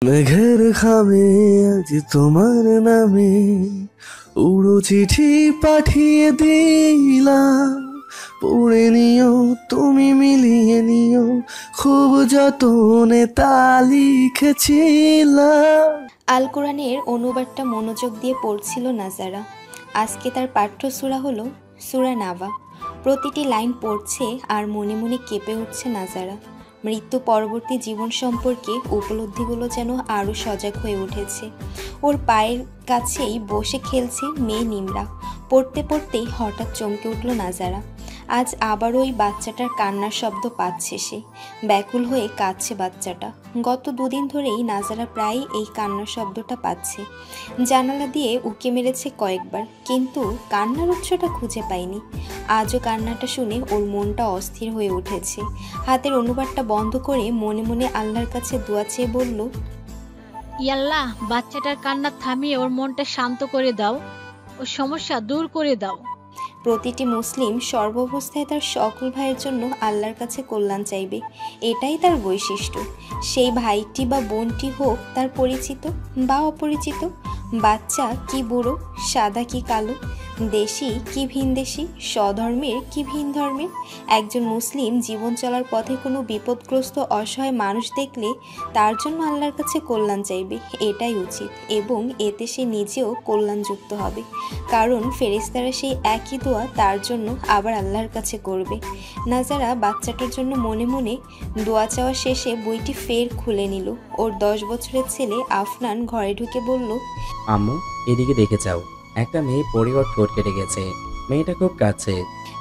মেঘের খামে আজ তোমার নামে উড়ো চিঠি পাঠিয়ে দিলাম, পড়ে নিও তুমি মিলিয়ে নিও, খুব যতনে তা লিখেছিলাম। আল কোরআনের অনুবাদটা মনোযোগ দিয়ে পড়ছিল নাজারা। আজকে তার পাঠ্য সূরা হলো সূরা নাবা। প্রতিটি লাইন পড়ছে আর মনে মনে কেঁপে উঠছে নাজারা। মৃত্যু পরবর্তী জীবন সম্পর্কে উপলব্ধিগুলো যেন আরও সজাগ হয়ে উঠেছে। ওর পায়ের কাছেই বসে খেলছে মেয়ে নিমরা। পড়তে পড়তেই হঠাৎ চমকে উঠল নাজারা। আজ আবারও ওই বাচ্চাটার কান্নার শব্দ পাচ্ছে সে। ব্যাকুল হয়ে কাঁদছে বাচ্চাটা। গত দুদিন ধরেই নাজারা প্রায় এই কান্নার শব্দটা পাচ্ছে। জানালা দিয়ে উঁকি মেরেছে কয়েকবার, কিন্তু কান্নার উৎসটা খুঁজে পায়নি। আজও কান্নাটা শুনে ওর মনটা অস্থির হয়ে উঠেছে। হাতের অনুবাদটা বন্ধ করে মনে মনে আল্লাহর কাছে দোয়া চেয়ে বলল, ইয়াল্লাহ, বাচ্চাটার কান্না থামিয়ে ওর মনটা শান্ত করে দাও, ওর সমস্যা দূর করে দাও। প্রতিটি মুসলিম সর্বাবস্থায় তার সকল ভাইয়ের জন্য আল্লাহর কাছে কল্যাণ চাইবে। এটাই তার বৈশিষ্ট্য। সেই ভাইটি বা বোনটি হোক তার পরিচিত বা অপরিচিত, বাচ্চা কি বুড়ো, সাদা কি কালো, দেশি কি ভিনদেশি, স্বধর্মের কি ভিন ধর্মের, একজন মুসলিম জীবন চলার পথে কোনো বিপদগ্রস্ত অসহায় মানুষ দেখলে তার জন্য আল্লাহর কাছে কল্যাণ চাইবে। এটাই উচিত, এবং এতে সে নিজেও কল্যাণযুক্ত হবে। কারণ ফেরেশতারা সেই একই দোয়া তার জন্য আবার আল্লাহর কাছে করবে। নাজারা বাচ্চাটার জন্য মনে মনে দোয়া চাওয়া শেষে বইটি ফের খুলে নিল। ওর 10 বছরের ছেলে আফনান ঘরে ঢুকে বলল, আম্মু, এদিকে দেখে যাও, একটা মেয়ে পড়ে ওর ঠোঁট কেটে গেছে, মেয়েটা খুব কাছে।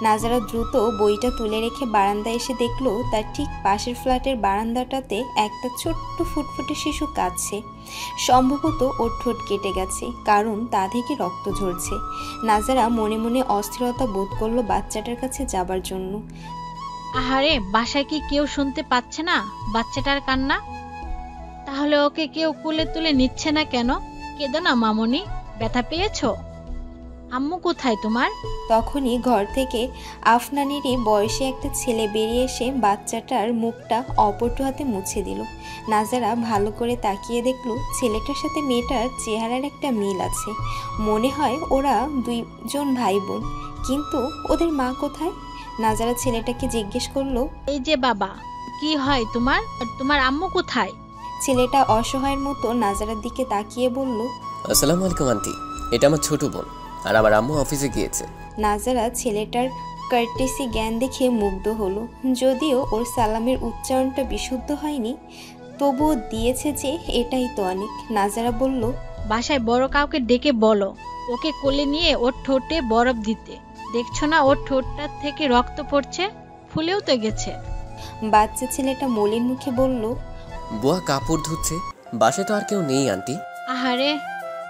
নাজারা দ্রুত বইটা তুলে রেখে বারান্দায় এসে দেখলো তার ঠিক পাশের ফ্ল্যাটের বারান্দাটাতে একটা ছোট্ট ফুটফুটে শিশু কাঁদছে। সম্ভবত ওর ঠোঁট কেটে গেছে, কারণ তা থেকে রক্ত ঝরছে। নাজারা মনে মনে অস্থিরতা বোধ করলো বাচ্চাটার কাছে যাবার জন্য। আহারে, বাসায় কি কেউ শুনতে পাচ্ছে না বাচ্চাটার কান্না? তাহলে ওকে কেউ কোলে তুলে নিচ্ছে না কেন? কেঁদো না মামনি, ব্যথা পেয়েছো? আম্মু কোথায় তোমার? তখনই ঘর থেকে আফনানেরই বয়সে একটা ছেলে বেরিয়ে এসে বাচ্চাটার মুখটা অপটু হাতে মুছে দিল। নাজারা ভালো করে তাকিয়ে দেখল ছেলেটার সাথে মেয়েটার চেহারার একটা মিল আছে। মনে হয় ওরা দুইজন ভাই বোন, কিন্তু ওদের মা কোথায়? নাজারা ছেলেটাকে জিজ্ঞেস করলো, এই যে বাবা, কি হয় তোমার? আর তোমার আম্মু কোথায়? ছেলেটা অসহায়ের মতো নাজারার দিকে তাকিয়ে বলল, আসসালামু আলাইকুম আন্টি, এটা আমার ছোট বোন, আর আমার আম্মু অফিসে গিয়েছে। নাজারা ছেলেটার কার্টেসি জ্ঞান দেখে মুগ্ধ হলো। যদিও ওর সালামের উচ্চারণটা বিশুদ্ধ হয়নি, তবুও দিয়েছে যে এটাই তো অনেক। নাজারা বলল, বাসায় বড় কাউকে ডেকে বলো ওকে কোলে নিয়ে ওর ঠোঁটে বরফ দিতে। দেখছো না ওর ঠোঁটটা থেকে রক্ত পড়ছে, ফুলেও তো গেছে। বাচ্চা ছেলেটা মলিন মুখে বলল, বুয়া কাপড় ধুচ্ছে, বাসায় তো আর কেউ নেই আন্টি। আহারে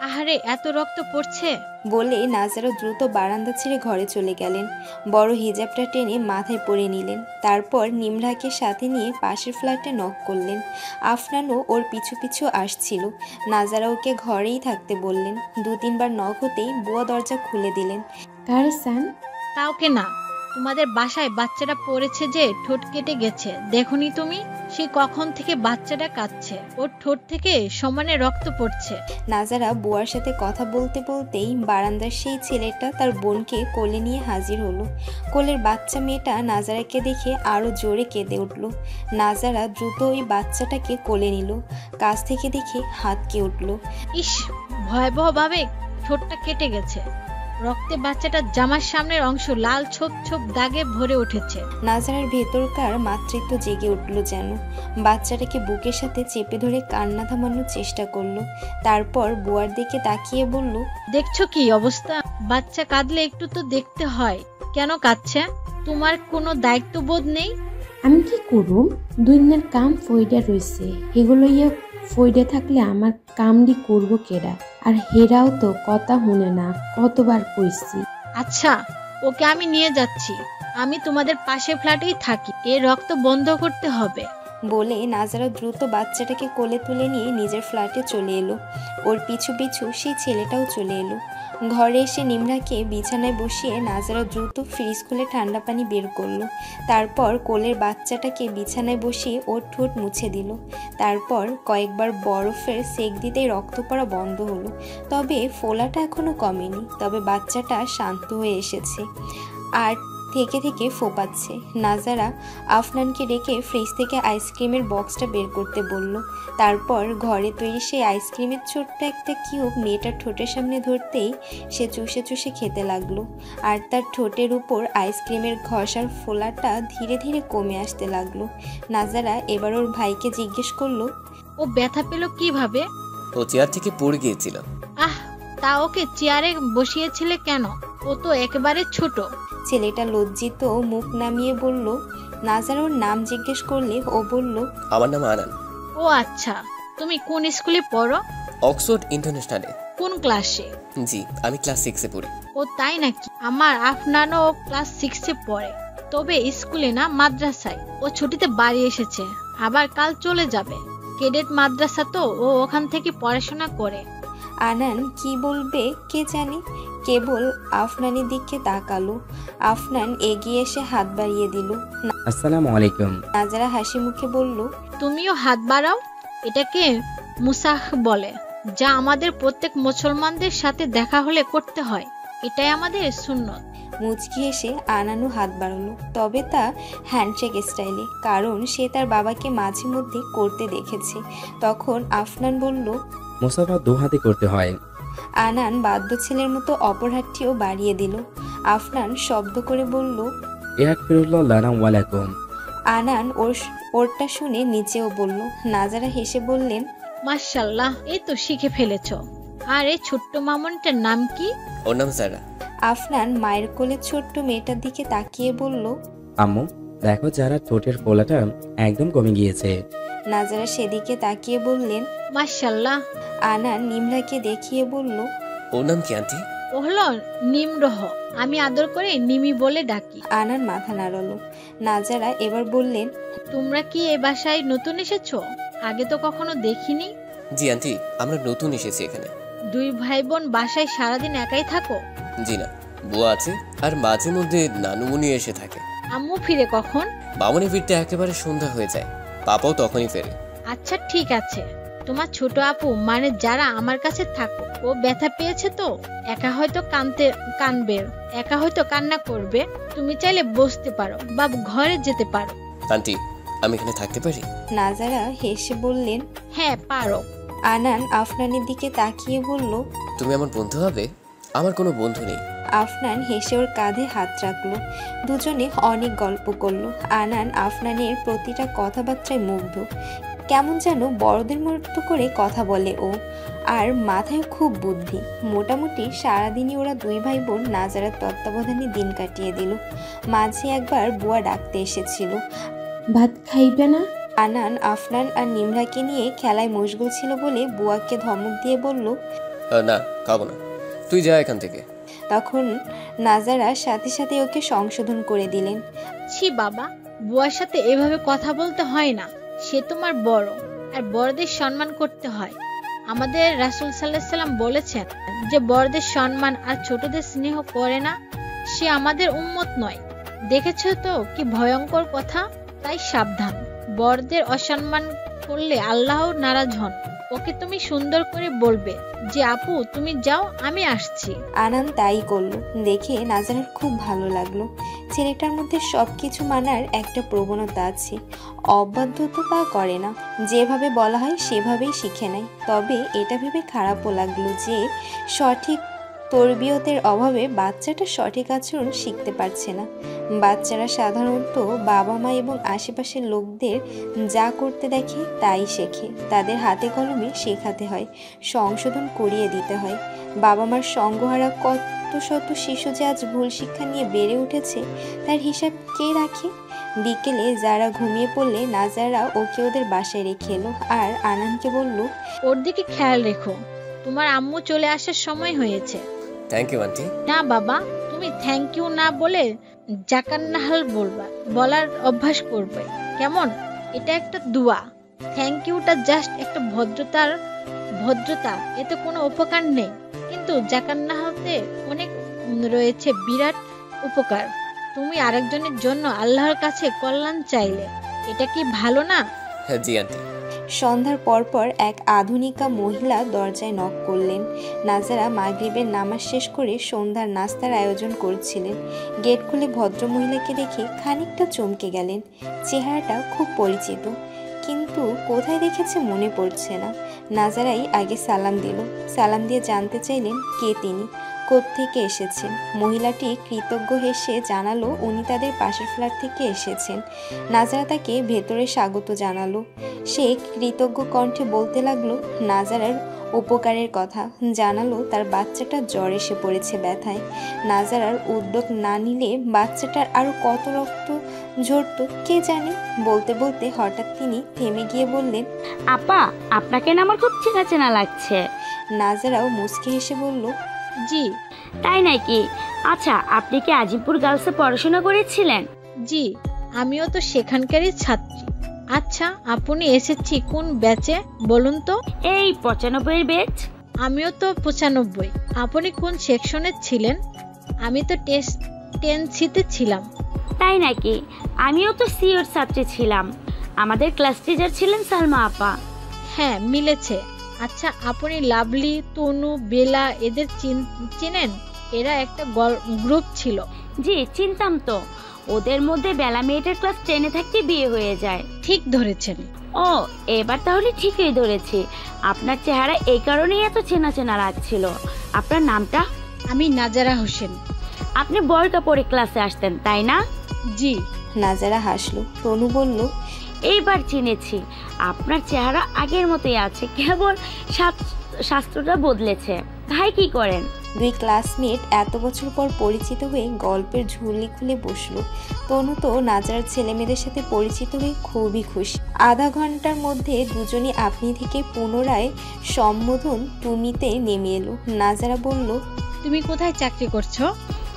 আহারে, এত রক্ত পড়ছে। বলে নাজারা দ্রুত বারান্দা ছেড়ে ঘরে চলে গেলেন। বড় হিজাবটা টেনে মাথায় পরে নিলেন। তারপর নিমরাকে সাথে নিয়ে পাশের ফ্ল্যাটে নক করলেন। আফনানও ওর পিছু পিছু আসছিল। নাজারা ওকে ঘরেই থাকতে বললেন। 2-3 বার নক হতেই বুয়া দরজা খুলে দিলেন। কার সান? কাউকে না, তোমাদের বাসায় বাচ্চাটা পড়েছে যে ঠোঁট কেটে গেছে, দেখোনি তুমি? সে কখন থেকে বাচ্চাটা কাঁদছে, ওর ঠোঁট থেকে সমানে রক্ত পড়ছে। নাজারা বুয়ার সাথে কথা বলতে বলতেই বারান্দার সেই ছেলেটা তার বোনকে কোলে নিয়ে হাজির হলো। কোলের বাচ্চা মেয়েটা নাজারাকে দেখে আরো জোরে কেঁদে উঠল। নাজারা দ্রুত ওই বাচ্চাটাকে কোলে নিল। কাছ থেকে দেখে হাতকে উঠল। ইস, ভয়াবহভাবে ঠোঁটটা কেটে গেছে, রক্তে বাচ্চাটার জামার সামনের অংশ লাল ছোপ ছোপ দাগে ভরে উঠেছে। নাজারার ভেতরকার মাতৃত্ব জেগে উঠল যেন। বাচ্চাটাকে বুকের সাথে চেপে ধরে কান্না থামানোর চেষ্টা করলো। তারপর বুয়ার দিকে তাকিয়ে বলল, দেখছো কি অবস্থা? বাচ্চা কাঁদলে একটু তো দেখতে হয়, কেন কাঁদছে? তোমার কোনো দায়িত্ববোধ নেই? আমি কি করুম? দুইনের কাম ফইডা রইছে, এগুলো ইয়া ফইডা থাকলে আমার কামডি করব কেডা? আর হেরাও তো কথা শুনে না, কতবার কইছি। আচ্ছা, ওকে আমি নিয়ে যাচ্ছি। আমি তোমাদের পাশে ফ্ল্যাটেই থাকি, এ রক্ত বন্ধ করতে হবে। বলে নাজারা দ্রুত বাচ্চাটাকে কোলে তুলে নিয়ে নিজের ফ্ল্যাটে চলে এলো। ওর পিছু পিছু সেই ছেলেটাও চলে এলো। ঘরে এসে নিমরাকে বিছানায় বসিয়ে নাজারা দ্রুত ফ্রিজ খুলে ঠান্ডা পানি বের করলো। তারপর কোলের বাচ্চাটাকে বিছানায় বসিয়ে ওর ঠোঁট মুছে দিল। তারপর কয়েকবার বরফের সেক দিতেই রক্ত পড়া বন্ধ হলো। তবে ফোলাটা এখনো কমেনি। তবে বাচ্চাটা শান্ত হয়ে এসেছে আর থেকে থেকে ফোপাচ্ছে। নাজারা আফনানকে ডেকে ফ্রিজ থেকে আইসক্রিমের বক্সটা বের করতে বলল। তারপর ঘরে তৈরি সেই আইসক্রিমের ছোট্ট একটা কিউব মেয়েটার ঠোঁটের সামনে ধরতেই সে চুষে চুষে খেতে লাগলো। আর তার ঠোঁটের উপর আইসক্রিমের ঘষার ফোলাটা ধীরে ধীরে কমে আসতে লাগলো। নাজারা এবার ওর ভাইকে জিজ্ঞেস করলো, ও ব্যথা পেল কিভাবে? ও চেয়ার থেকে পড়ে গিয়েছিল। আহ, তা ওকে চেয়ারে বসিয়েছিলে কেন? ও তো একেবারে ছোট। ছেলেটা লজ্জিত মুখ নামিয়ে বলল। নাজারা ওর নাম জিজ্ঞেস করলে ও বলল, আমার নাম আনান। ও আচ্ছা, তুমি কোন স্কুলে পড়ো? অক্সফোর্ড ইন্টারন্যাশনালে। কোন ক্লাসে? জি, আমি ক্লাস 6-এ পড়ি। ও তাই নাকি? আমার আফনানও ক্লাস 6-এ পড়ে, তবে স্কুলে না, মাদ্রাসায়। ও ছুটিতে বাড়ি এসেছে, আবার কাল চলে যাবে। ক্যাডেট মাদ্রাসা তো, ও ওখান থেকে পড়াশোনা করে। আনান কি বলবে কে জানে, কেবল আফনানের দিকে তাকালো। আফনান এগিয়ে এসে হাত বাড়িয়ে দিল। আসসালামু আলাইকুম। নাজারা হাসি মুখে বলল, তুমিও হাত বাড়াও। এটাকে মুসাহ বলে, যা আমাদের প্রত্যেক মুসলমানদের সাথে দেখা হলে করতে হয়। এটাই আমাদের সুন্নত। মুচকি এসে আনানও হাত বাড়ালো, তবে তা হ্যান্ডশেক স্টাইলে, কারণ সে তার বাবাকে মাঝে মধ্যে করতে দেখেছে। তখন আফনান বলল, মুসাফা দু হাতে করতে হয়। আনান বাদ্য ছেলের মতো অপর হাতটিও বাড়িয়ে দিল। আফনান শব্দ করে বলল, ইয়াকফিরুল্লাহ লানা ওয়া লাকুম। আনান ওরটা শুনে নিচেও বলল। নাজারা হেসে বললেন, মাশাআল্লাহ, এই তো শিখে ফেলেছ। আর এই ছোট্ট মামুনিটার নাম কি? ওর নাম সারা। আফনান মায়ের কোলে ছোট্ট মেয়েটার দিকে তাকিয়ে বলল, আম্মু দেখো, যারা ঠোঁটের ফোলাটা একদম কমে গিয়েছে। নাজারা সেদিকে তাকিয়ে বললেন। মাশাআল্লাহ। আনান নিমরাকে দেখিয়ে বলল, ওর নাম কি আন্টি? ও হলো নিমরহ, আমি আদর করে নিমি বলে ডাকি। আনান মাথা নাড়ালো। নাজারা এবার বললেন, তোমরা কি এই বাসায় নতুন এসেছো? আগে তো কখনো দেখিনি। জি আন্টি, আমরা নতুন এসেছি এখানে। দুই ভাই বোন বাসায় সারাদিন একাই থাকো? জি না, বুয়া আছে আর মাঝে মধ্যে নানুমণি এসে থাকে। আম্মু ফিরে কখন? মামনি ফিরতে একেবারে সন্ধ্যা হয়ে যায়, পাপাও তখনই ফেরে। আচ্ছা ঠিক আছে। তোমার ছোট আপু, মানে যারা আমার কাছে থাকো, ও ব্যথা পেয়েছে তো একা হয়তো কানবে, একা হয়তো কান্না করবে। তুমি চাইলে বসতে পারো বা ঘরে যেতে পারো। আন্টি, আমি এখানে থাকতে পারি? নাজারা হেসে বললেন, হ্যাঁ পারো। আনান আফনানের দিকে তাকিয়ে বলল, তুমি আমার বন্ধু হবে? আমার কোনো বন্ধু নেই। আফনান হেসে ওর কাঁধে হাত রাখলো। দুজনে অনেক গল্প করলো। আনান আফনানের প্রতিটা কথাবার্তায় মুগ্ধ। কেমন যেন বড়দের মতো করে কথা বলে ও, আর মাথায় খুব বুদ্ধি। মোটামুটি সারাদিনই ওরা দুই ভাই বোন নাজারার তত্ত্বাবধানে দিন কাটিয়ে দিল। মাঝে একবার বুয়া ডাকতে এসেছিল। ভাত খাইবে না? আনান আফনান আর নিমরাকে নিয়ে খেলায় মশগুল ছিল বলে বুয়াকে ধমক দিয়ে বলল, না, খাবো না, তুই যা এখান থেকে। তখন নাজারা সাথে সাথে ওকে সংশোধন করে দিলেন। ছি বাবা, বুয়ার সাথে এভাবে কথা বলতে হয় না। সে তোমার বড়, আর বড়দের সম্মান করতে হয়। আমাদের রাসূল সাল্লাল্লাহু আলাইহি সাল্লাম বলেছেন, যে বড়দের সম্মান আর ছোটদের স্নেহ করে না, সে আমাদের উম্মত নয়। দেখেছো তো কি ভয়ঙ্কর কথা। তাই সাবধান, বড়দের অসম্মান করলে আল্লাহ নারাজ হন। ওকে তুমি সুন্দর করে বলবে যে আপু তুমি যাও, আমি আসছি। আনান তাই করলো। দেখে নাজারার খুব ভালো লাগলো। ছেলেটার মধ্যে সবকিছু মানার একটা প্রবণতা আছে। অবাধ্যতা করে না, যেভাবে বলা হয় সেভাবেই শিখে নেয়। তবে এটা ভেবে খারাপও লাগলো যে সঠিক তরবিয়তের অভাবে বাচ্চাটা সঠিক আচরণ শিখতে পারছে না। বাচ্চারা সাধারণত বাবা মা এবং আশেপাশের লোকদের যা করতে দেখে তাই শেখে। তাদের হাতে কলমে শেখাতে হয়, সংশোধন করিয়ে দিতে হয়। বাবা মার সঙ্গহারা কত শত শিশু যে আজ ভুল শিক্ষা নিয়ে বেড়ে উঠেছে, তার হিসাব কে রাখে? বিকেলে যারা ঘুমিয়ে পড়লে নাজারা ওকে ওদের বাসায় রেখে এলো আর আনানকে বলল, ওর দিকে খেয়াল রেখো, তোমার আম্মু চলে আসার সময় হয়েছে। Thank you aunty. না বাবা, তুমি থ্যাংক ইউ না বলে জাকান্নাহাল বলার অভ্যাস করবে, কেমন? এটা একটা দোয়া। থ্যাংক ইউটা জাস্ট একটা ভদ্রতা, এতে কোনো উপকার নেই। কিন্তু জাকান্নাহতে অনেক রয়েছে বিরাট উপকার। তুমি আরেকজনের জন্য আল্লাহর কাছে কল্যাণ চাইলে, এটা কি ভালো না? হ্যাঁ জি আন্টি। সন্ধ্যার পরপর এক আধুনিকা মহিলা দরজায় নক করলেন। নাজারা মাগরিবের নামাজ শেষ করে সন্ধ্যার নাস্তার আয়োজন করছিলেন। গেট খুলে ভদ্রমহিলাকে দেখে খানিকটা চমকে গেলেন। চেহারাটা খুব পরিচিত, কিন্তু কোথায় দেখেছে মনে পড়ছে না। নাজারাই আগে সালাম দিল। সালাম দিয়ে জানতে চাইলেন কে তিনি, কোত্থেকে এসেছেন। মহিলাটি কৃতজ্ঞ হেসে জানালো উনি তাদের পাশের ফ্ল্যাট থেকে এসেছেন। নাজারা তাকে ভেতরে স্বাগত জানালো। সে কৃতজ্ঞ কণ্ঠে বলতে লাগলো নাজারার উপকারের কথা, জানালো তার বাচ্চাটা জ্বর এসে পড়েছে ব্যথায়। নাজারার উদ্যোগ না নিলে বাচ্চাটার আরও কত রক্ত ঝরতো কে জানে। বলতে বলতে হঠাৎ তিনি থেমে গিয়ে বললেন, আপা, আপনাকে না আমার খুব চেনা চেনা লাগছে। নাজারাও মুচকি হেসে বলল, জি। তাই নাকি? আচ্ছা, আপনি কি আজিমপুর গার্লসে পড়াশোনা করেছিলেন? জি, আমিও তো সেখানকারই ছাত্রী। আচ্ছা, আপনি এসেছি কোন ব্যাচে বলুন তো? এই 95 এর ব্যাচ। আমিও তো 95। আপনি কোন সেকশনের ছিলেন? আমি তো 10C-তে ছিলাম। তাই নাকি? আমিও তো সিওর ছাত্রী ছিলাম। আমাদের ক্লাস টিচার ছিলেন সালমা আপা। হ্যাঁ, মিলেছে। আচ্ছা, আপনি লাভলি, তনু, বেলা এদের চেনেন? এরা একটা গ্রুপ ছিল। জি, চিনতাম তো। ওদের মধ্যে বেলা মেয়েটার ক্লাস 10-এ থাকতে বিয়ে হয়ে যায়। ঠিক ধরেছেন। ও, এবার তাহলে ঠিকই ধরেছি। আপনার চেহারা এই কারণেই এত চেনা চেনা লাগছিল। আপনার নামটা? আমি নাজারা হোসেন। আপনি বোরকা পরে ক্লাসে আসতেন, তাই না? জি। নাজারা হাসলো। তনু বলল, এইবার চিনেছি। আপনার চেহারা আগের মতোই আছে, কেবল শাস্ত্রটা বদলেছে। ভাই কি করেন? দুই ক্লাসমেট এত বছর পর পরিচিত হয়ে গল্পের ঝুলি খুলে বসলো। তনু তো নাজারার ছেলেমেয়েদের সাথে পরিচিত হয়ে খুবই খুশি। আধা ঘন্টার মধ্যে দুজনই আপনি থেকে পুনরায় সম্বোধন তুমিতে নেমে এলো। নাজারা বলল, তুমি কোথায় চাকরি করছো?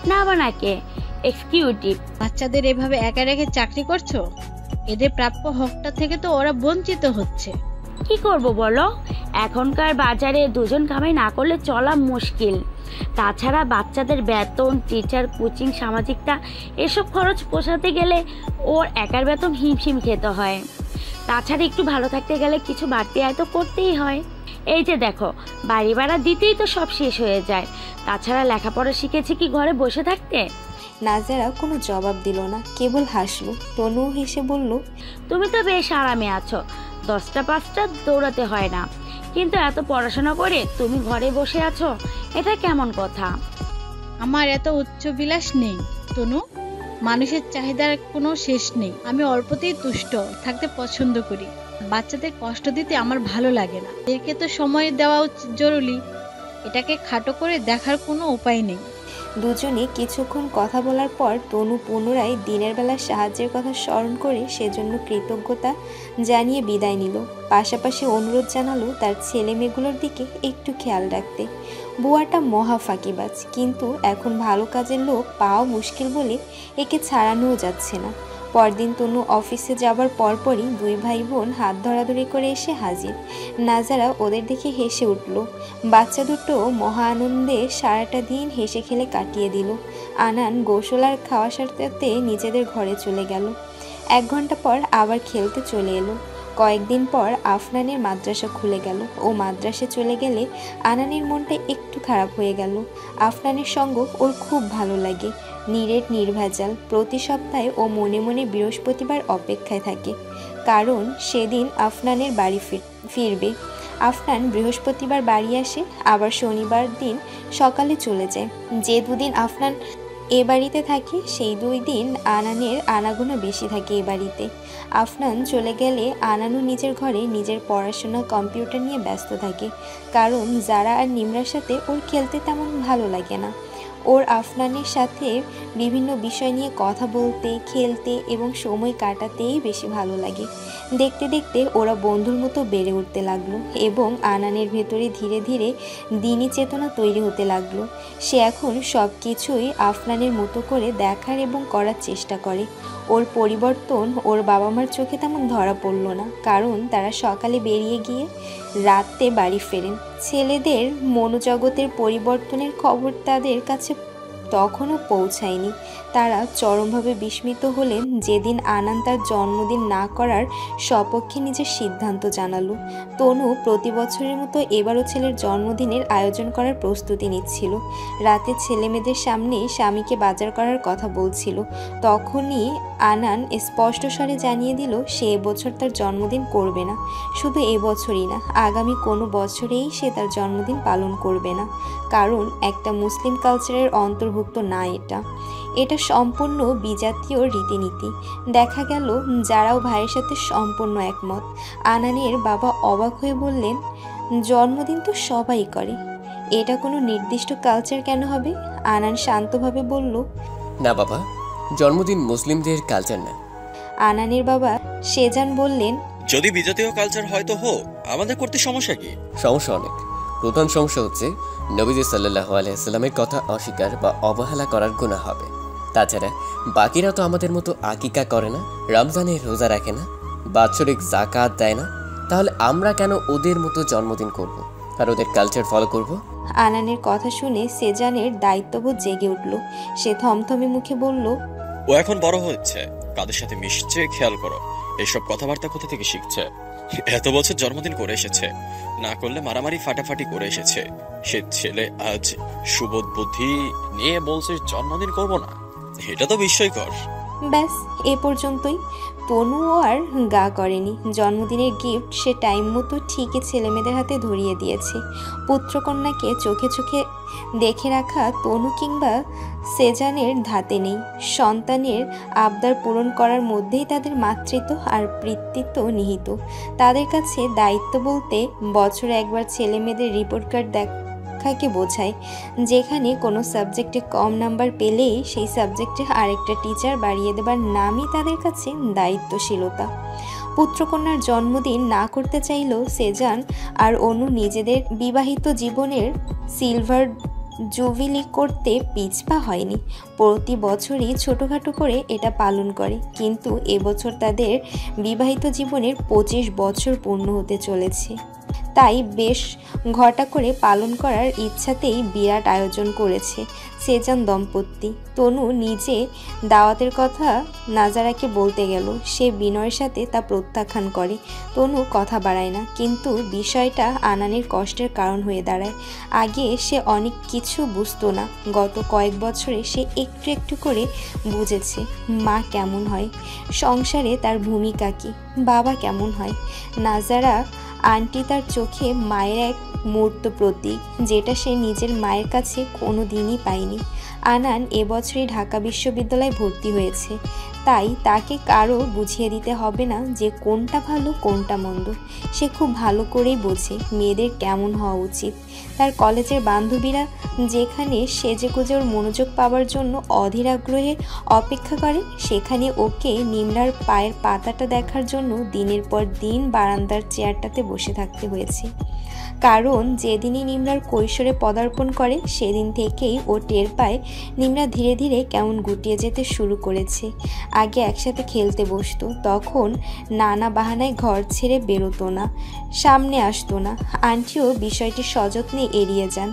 না বানাকে এক্সিকিউটিভ। বাচ্চাদের এভাবে একা রেখে চাকরি করছো? এদের প্রাপ্য হকটা থেকে তো ওরা বঞ্চিত হচ্ছে। কি করব বলো, এখনকার বাজারে দুজন কামাই না করলে চলা মুশকিল। তাছাড়া বাচ্চাদের বেতন, টিচার, কোচিং, সামাজিকতা এসব খরচ পোষাতে গেলে ওর একার বেতন হিমশিম খেতে হয়। তাছাড়া একটু ভালো থাকতে গেলে কিছু বাড়তি আয় তো করতেই হয়। এই যে দেখো, বাড়ি ভাড়া দিতেই তো সব শেষ হয়ে যায়। তাছাড়া লেখাপড়া শিখেছি কি ঘরে বসে থাকতে? নাজারা কোনো জবাব দিল না, কেবল হাসলো। তনু হেসে বলল, তুমি তো বেশ আরামে আছো, 10টা 5টা দৌড়াতে হয় না। কিন্তু এত পড়াশোনা করে তুমি ঘরে বসে আছো, এটা কেমন কথা? আমার এত উচ্চবিলাস নেই তনু। মানুষের চাহিদার কোনো শেষ নেই। আমি অল্পতেই তুষ্ট থাকতে পছন্দ করি। বাচ্চাদের কষ্ট দিতে আমার ভালো লাগে না। এদেরকে তো সময় দেওয়া জরুরি। এটাকে খাটো করে দেখার কোনো উপায় নেই। দুজনে কিছুক্ষণ কথা বলার পর তনু পুনরায় দিনের বেলা সাহায্যের কথা স্মরণ করে সেজন্য কৃতজ্ঞতা জানিয়ে বিদায় নিল। পাশাপাশি অনুরোধ জানালো তার ছেলে মেয়েগুলোর দিকে একটু খেয়াল রাখতে। বুয়াটা মহা ফাঁকিবাজ, কিন্তু এখন ভালো কাজের লোক পাওয়া মুশকিল বলে একে ছাড়ানোও যাচ্ছে না। পরদিন তনু অফিসে যাবার পরপরই দুই ভাই বোন হাত ধরাধরি করে এসে হাজির। নাজারা ওদের দেখে হেসে উঠল। বাচ্চা দুটো মহা আনন্দে সারাটা দিন হেসে খেলে কাটিয়ে দিল। আনান গোসল আর খাওয়া সারতে নিজেদের ঘরে চলে গেল। 1 ঘন্টা পর আবার খেলতে চলে এলো। কয়েকদিন পর আফনানের মাদ্রাসা খুলে গেল। ও মাদ্রাসে চলে গেলে আনানের মনটা একটু খারাপ হয়ে গেল। আফনানের সঙ্গ ওর খুব ভালো লাগে, নিরেট নির্ভেজাল। প্রতি সপ্তাহে ও মনে মনে বৃহস্পতিবার অপেক্ষায় থাকে, কারণ সেদিন আফনানের বাড়ি ফিরবে। আফনান বৃহস্পতিবার বাড়ি আসে, আবার শনিবার দিন সকালে চলে যায়। যে দুদিন আফনান এ বাড়িতে থাকে সেই 2 দিন আনানের আনাগোনা বেশি থাকে এ বাড়িতে। আফনান চলে গেলে আনানও নিজের ঘরে নিজের পড়াশোনা, কম্পিউটার নিয়ে ব্যস্ত থাকে, কারণ যারা আর নিমরার সাথে ওর খেলতে তেমন ভালো লাগে না। ওর আফনানের সাথে বিভিন্ন বিষয় নিয়ে কথা বলতে, খেলতে এবং সময় কাটাতেই বেশি ভালো লাগে। দেখতে দেখতে ওরা বন্ধুর মতো বেড়ে উঠতে লাগলো এবং আনানের ভেতরে ধীরে ধীরে দিনী চেতনা তৈরি হতে লাগলো। সে এখন সব কিছুই আফনানের মতো করে দেখার এবং করার চেষ্টা করে। ও ওর পরিবর্তন ওর বাবা মার চোখে তেমন ধরা পড়ল না, কারণ তারা সকালে বেরিয়ে গিয়ে রাতে বাড়ি ফেরেন। ছেলেদের মনোজগতের পরিবর্তনের খবর তাদের কাছে তখনও পৌঁছায়নি। তারা চরমভাবে বিস্মিত হলেন যেদিন আনান তার জন্মদিন না করার সপক্ষে নিজের সিদ্ধান্ত জানালো। তনু প্রতি বছরের মতো এবারও ছেলের জন্মদিনের আয়োজন করার প্রস্তুতি নিচ্ছিল। রাতে ছেলেমেয়েদের সামনে স্বামীকে বাজার করার কথা বলছিল। তখনই আনান স্পষ্ট স্বরে জানিয়ে দিল সে এবছর তার জন্মদিন করবে না। শুধু এবছরই না, আগামী কোনো বছরেই সে তার জন্মদিন পালন করবে না, কারণ একটা মুসলিম কালচারের অন্তর্ভুক্ত না এটা সম্পূর্ণ বিজাতীয় রীতিনীতি। দেখা গেল যারাও ভাইয়ের সাথে সম্পূর্ণ একমত। আনানের বাবা অবাক হয়ে বললেন, জন্মদিন তো সবাই করে, এটা কোনো নির্দিষ্ট কালচার কেন হবে? আনান শান্তভাবে বলল, না বাবা, জন্মদিন মুসলিমদের কালচার না। আনানের বাবা সেজান বললেন, যদি বিজাতীয় কালচার হয় তো হোক, আমাদের করতে সমস্যা কি? সমস্যা অনেক। প্রধান সমস্যা হচ্ছে নবীজি সাল্লাল্লাহু আলাইহি ওয়াসাল্লামের কথা অস্বীকার বা অবহেলা করার গুনাহ হবে। তাছাড়া বাকিরা তো আমাদের মতো আকিকা করে না, রমজানে রোজা রাখে না, বাৎসরিক যাকাত দেয় না, তাহলে আমরা কেন ওদের মতো জন্মদিন করব আর ওদের কালচার ফলো করব? আনানের কথা শুনে সেজানের দায়িত্ববোধ জেগে উঠল। সে থমথমে মুখে বলল, ও এখন বড় হচ্ছে, কাদের সাথে মিশছে খেয়াল করো। এসব কথাবার্তা কোথা থেকে শিখছে? এত বছর জন্মদিন করে এসেছে, না করলে মারামারি ফাটাফাটি করে এসেছে। সে ছেলে আজ সুবোধ বুদ্ধি নিয়ে বলছে জন্মদিন করব না, এটা তো বিস্ময়কর। ব্যাস এ পর্যন্তই। তনুও আর গা করেনি। জন্মদিনের গিফট সে টাইম মতো ঠিকই ছেলেমেয়েদের হাতে ধরিয়ে দিয়েছে। পুত্রকন্যাকে চোখে চোখে দেখে রাখা তনু কিংবা সেজানের ধাতে নেই। সন্তানের আবদার পূরণ করার মধ্যেই তাদের মাতৃত্ব আর পিতৃত্ব নিহিত। তাদের কাছে দায়িত্ব বলতে বছরে একবার ছেলেমেয়েদের রিপোর্ট কার্ড দেখাকে বোঝায়, যেখানে কোনো সাবজেক্টে কম নাম্বার পেলেই সেই সাবজেক্টে আরেকটা টিচার বাড়িয়ে দেবার নামই তাদের কাছে দায়িত্বশীলতা। পুত্রকন্যার জন্মদিন না করতে চাইলেও সেজান আর অনু নিজেদের বিবাহিত জীবনের সিলভার জুবিলি করতে পিছপা হয়নি। প্রতি বছরই ছোটোখাটো করে এটা পালন করে, কিন্তু এবছর তাদের বিবাহিত জীবনের 25 বছর পূর্ণ হতে চলেছে। তাই বেশ ঘটা করে পালন করার ইচ্ছাতেই বিরাট আয়োজন করেছে সেজান দম্পতি। তনু নিজে দাওয়াতের কথা নাজারাকে বলতে গেল, সে বিনয়ের সাথে তা প্রত্যাখ্যান করে। তনু কথা বাড়ায় না, কিন্তু বিষয়টা আনানের কষ্টের কারণ হয়ে দাঁড়ায়। আগে সে অনেক কিছু বুঝতো না, গত কয়েক বছরে সে একটু একটু করে বুঝেছে মা কেমন হয়, সংসারে তার ভূমিকা কী, বাবা কেমন হয়। নাজারা আন্টি তার চোখে মায়ের এক মূর্ত প্রতীক, যেটা সে নিজের মায়ের কাছে কোনো দিনই পায়নি। আনান এবছরই ঢাকা বিশ্ববিদ্যালয়ে ভর্তি হয়েছে, তাই তাকে কারো বুঝিয়ে দিতে হবে না যে কোনটা ভালো কোনটা মন্দ। সে খুব ভালো করেই বোঝে মেয়েদের কেমন হওয়া উচিত। তার কলেজের বান্ধবীরা যেখানে সেজেগুজে ওর মনোযোগ পাওয়ার জন্য অধীর আগ্রহে অপেক্ষা করে, সেখানে ওকে নিমরার পায়ের পাতাটা দেখার জন্য দিনের পর দিন বারান্দার চেয়ারটাতে বসে থাকতে হয়েছে। কারণ যেদিনই নিমরার কৈশোরে পদার্পণ করে সেদিন থেকেই ও টের পায় নিমরা ধীরে ধীরে কেমন গুটিয়ে যেতে শুরু করেছে। আগে একসাথে খেলতে বসতো, তখন নানা বাহানায় ঘর ছেড়ে বেরোতো না, সামনে আসতো না। আন্টিও বিষয়টি সযত্নে এড়িয়ে যান।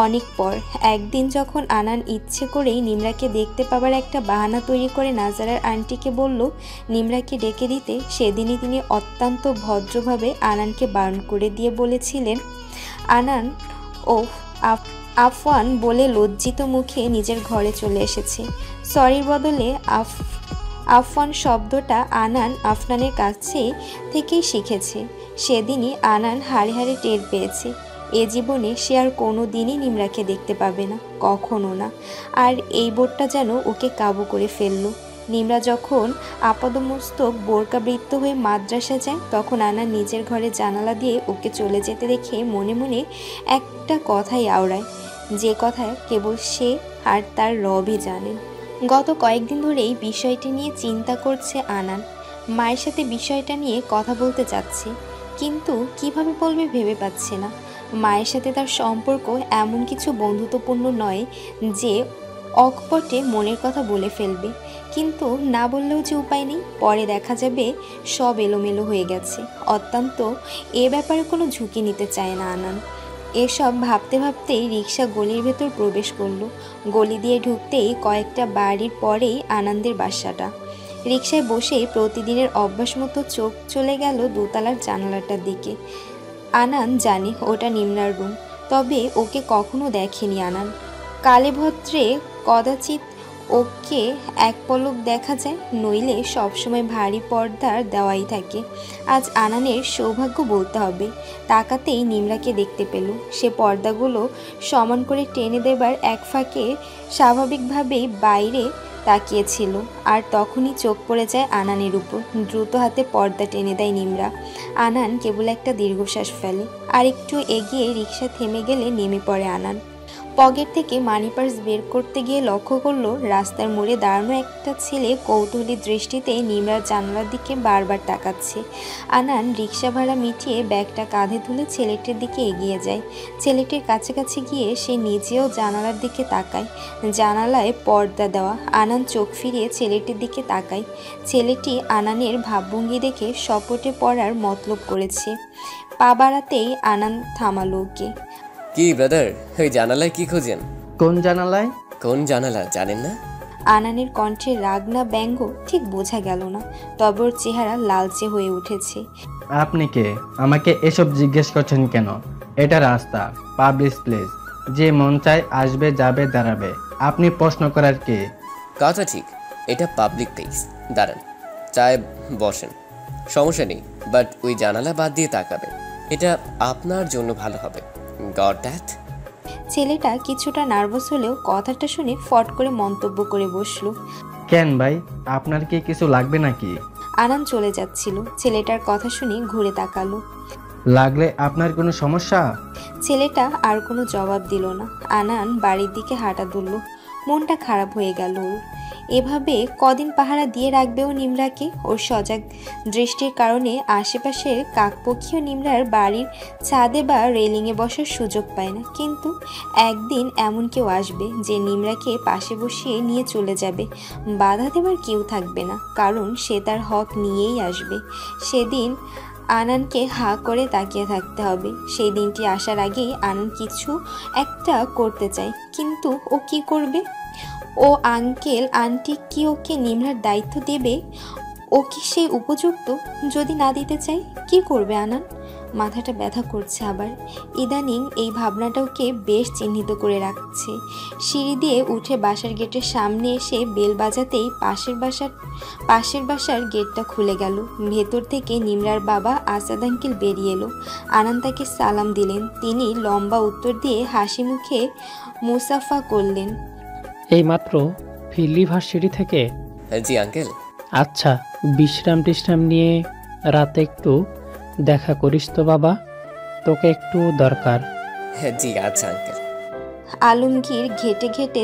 অনেক পর একদিন যখন আনান ইচ্ছে করেই নিমরাকে দেখতে পাবার একটা বাহানা তৈরি করে নাজারার আন্টিকে বলল নিমরাকে ডেকে দিতে, সেদিনই তিনি অত্যন্ত ভদ্রভাবে আনানকে বারণ করে দিয়ে বলেছিলেন, আনান ও আফওয়ান বলে লজ্জিত মুখে নিজের ঘরে চলে এসেছে। সরির বদলে আফওয়ান শব্দটা আনান আফনানের কাছে থেকেই শিখেছে। সেদিনই আনান হাড়ে হাড়ে টের পেয়েছে এ জীবনে সে আর কোনো দিনই নিমরাকে দেখতে পাবে না, কখনো না। আর এই বোধটা যেন ওকে কাবু করে ফেললো। নিমরা যখন আপাদমস্তক বোরকাবৃত্ত হয়ে মাদ্রাসা যায়, তখন আনান নিজের ঘরে জানালা দিয়ে ওকে চলে যেতে দেখে মনে মনে একটা কথাই আওড়ায়, যে কথা কেবল সে আর তার রবই জানেন। গত কয়েকদিন ধরেই বিষয়টি নিয়ে চিন্তা করছে আনান। মায়ের সাথে বিষয়টা নিয়ে কথা বলতে চাচ্ছে, কিন্তু কিভাবে বলবে ভেবে পাচ্ছে না। মায়ের সাথে তার সম্পর্ক এমন কিছু বন্ধুত্বপূর্ণ নয় যে অকপটে মনের কথা বলে ফেলবে, কিন্তু না বললেও যে উপায় নেই, পরে দেখা যাবে সব এলোমেলো হয়ে গেছে। অত্যন্ত এ ব্যাপারে কোনো ঝুঁকি নিতে চায় না আনান। এসব ভাবতে ভাবতেই রিক্সা গলির ভেতর প্রবেশ করলো। গলি দিয়ে ঢুকতেই কয়েকটা বাড়ির পরেই আনন্দের বাসাটা। রিকশায় বসেই প্রতিদিনের অভ্যাস মতো চোখ চলে গেল দোতলার জানালাটার দিকে। আনান জানে ওটা নিম্নার রুম, তবে ওকে কখনো দেখেনি আনান। কালে ভদ্রে কদাচিৎ ওকে এক পলক দেখা যায়, নইলে সবসময় ভারী পর্দার দেওয়াই থাকে। আজ আনানের সৌভাগ্য বলতে হবে, তাকাতেই নিমরাকে দেখতে পেল। সে পর্দাগুলো সমান করে টেনে দেবার এক ফাঁকে স্বাভাবিকভাবেই বাইরে তাকিয়েছিল, আর তখনই চোখ পড়ে যায় আনানের উপর। দ্রুত হাতে পর্দা টেনে দেয় নিমরা। আনান কেবল একটা দীর্ঘশ্বাস ফেলে, আর একটু এগিয়ে রিক্সা থেমে গেলে নেমে পড়ে আনান। পকেট থেকে মানি পার্স বের করতে গিয়ে লক্ষ্য করলো রাস্তার মোড়ে দাঁড়ানো একটা ছেলে কৌতূহলী দৃষ্টিতে নিমরার জানালার দিকে বারবার তাকাচ্ছে। আনান রিক্সা ভাড়া মিটিয়ে ব্যাগটা কাঁধে তুলে ছেলেটির দিকে এগিয়ে যায়। ছেলেটির কাছাকাছি গিয়ে সে নিজেও জানালার দিকে তাকায়। জানালায় পর্দা দেওয়া। আনান চোখ ফিরিয়ে ছেলেটির দিকে তাকায়। ছেলেটি আনানের ভাবভঙ্গি দেখে সপটে পড়ার মতলব করেছে। পা বাড়াতেই আনান থামালো ওকে। কি ব্রাদার, ওই জানালায় কি খোঁজেন? কোন জানালায়? কোন জানালা জানেন না? আনানের কণ্ঠে রাগ না ব্যঙ্গ ঠিক বোঝা গেল না, তবে ওর চেহারা লালচে হয়ে উঠেছে। আপনি কে? আমাকে এসব জিজ্ঞেস করছেন কেন? এটা রাস্তা, পাবলিক প্লেস, যে মন চায় আসবে, যাবে, দাঁড়াবে। আপনি প্রশ্ন করার কে? কথা ঠিক, এটা পাবলিক প্লেস। দাঁড়ান, চায় বসেন, সমস্যা নেই, বাট ওই জানালা বাদ দিয়ে তাকাবেন, এটা আপনার জন্য ভালো হবে। Goat that? ছেলেটা কিছুটা নার্ভাস হলেও কথাটা শুনে ফট করে মন্তব্য করে বসলো। কেন ভাই, আপনার কি কিছু লাগবে নাকি? আনান চলে যাচ্ছিল, ছেলেটার কথা শুনে ঘুরে তাকালো। লাগলে আপনার কোনো সমস্যা? ছেলেটা আর কোনো জবাব দিল না। আনান বাড়ির দিকে হাঁটা ধরল। মনটা খারাপ হয়ে গেল ওর। এভাবে কদিন পাহারা দিয়ে রাখবেও নিমরাকে? ওর সজাগ দৃষ্টির কারণে আশেপাশের কাকপক্ষীয় নিমরার বাড়ির ছাদে বা রেলিংয়ে বসার সুযোগ পায় না, কিন্তু একদিন এমন কেউ আসবে যে নিমরাকে পাশে বসিয়ে নিয়ে চলে যাবে। বাধা দেবার কেউ থাকবে না, কারণ সে তার হক নিয়েই আসবে। সেদিন আনানকে হা করে তাকিয়ে থাকতে হবে। সেই দিনটি আসার আগেই আনান কিছু একটা করতে চায়, কিন্তু ও কি করবে? ও আঙ্কেল আন্টি কি ওকে নিমরার দায়িত্ব দেবে? ও কি সেই উপযুক্ত? যদি না দিতে চাই কি করবে আনান? মাথাটা ব্যথা করছে আবার। ইদানিং এই ভাবনাটা ওকে বেশ চিহ্নিত করে রাখছে। সিঁড়ি দিয়ে উঠে বাসার গেটের সামনে এসে বেল বাজাতেই পাশের বাসার গেটটা খুলে গেল। ভেতর থেকে নিমরার বাবা আসাদ আঙ্কেল বেরিয়ে এলো। আনান তাকে সালাম দিলেন। তিনি লম্বা উত্তর দিয়ে হাসি মুখে মুসাফা করলেন। এইমাত্র ফিরলি ভার্সিটি থেকে? জি আঙ্কেল। আচ্ছা, বিশ্রাম টিশ্রাম নিয়ে রাতে একটু দেখা করিস তো বাবা, তোকে একটু দরকার। জি আচ্ছা আঙ্কেল। আলমগীর ঘেটে ঘেটে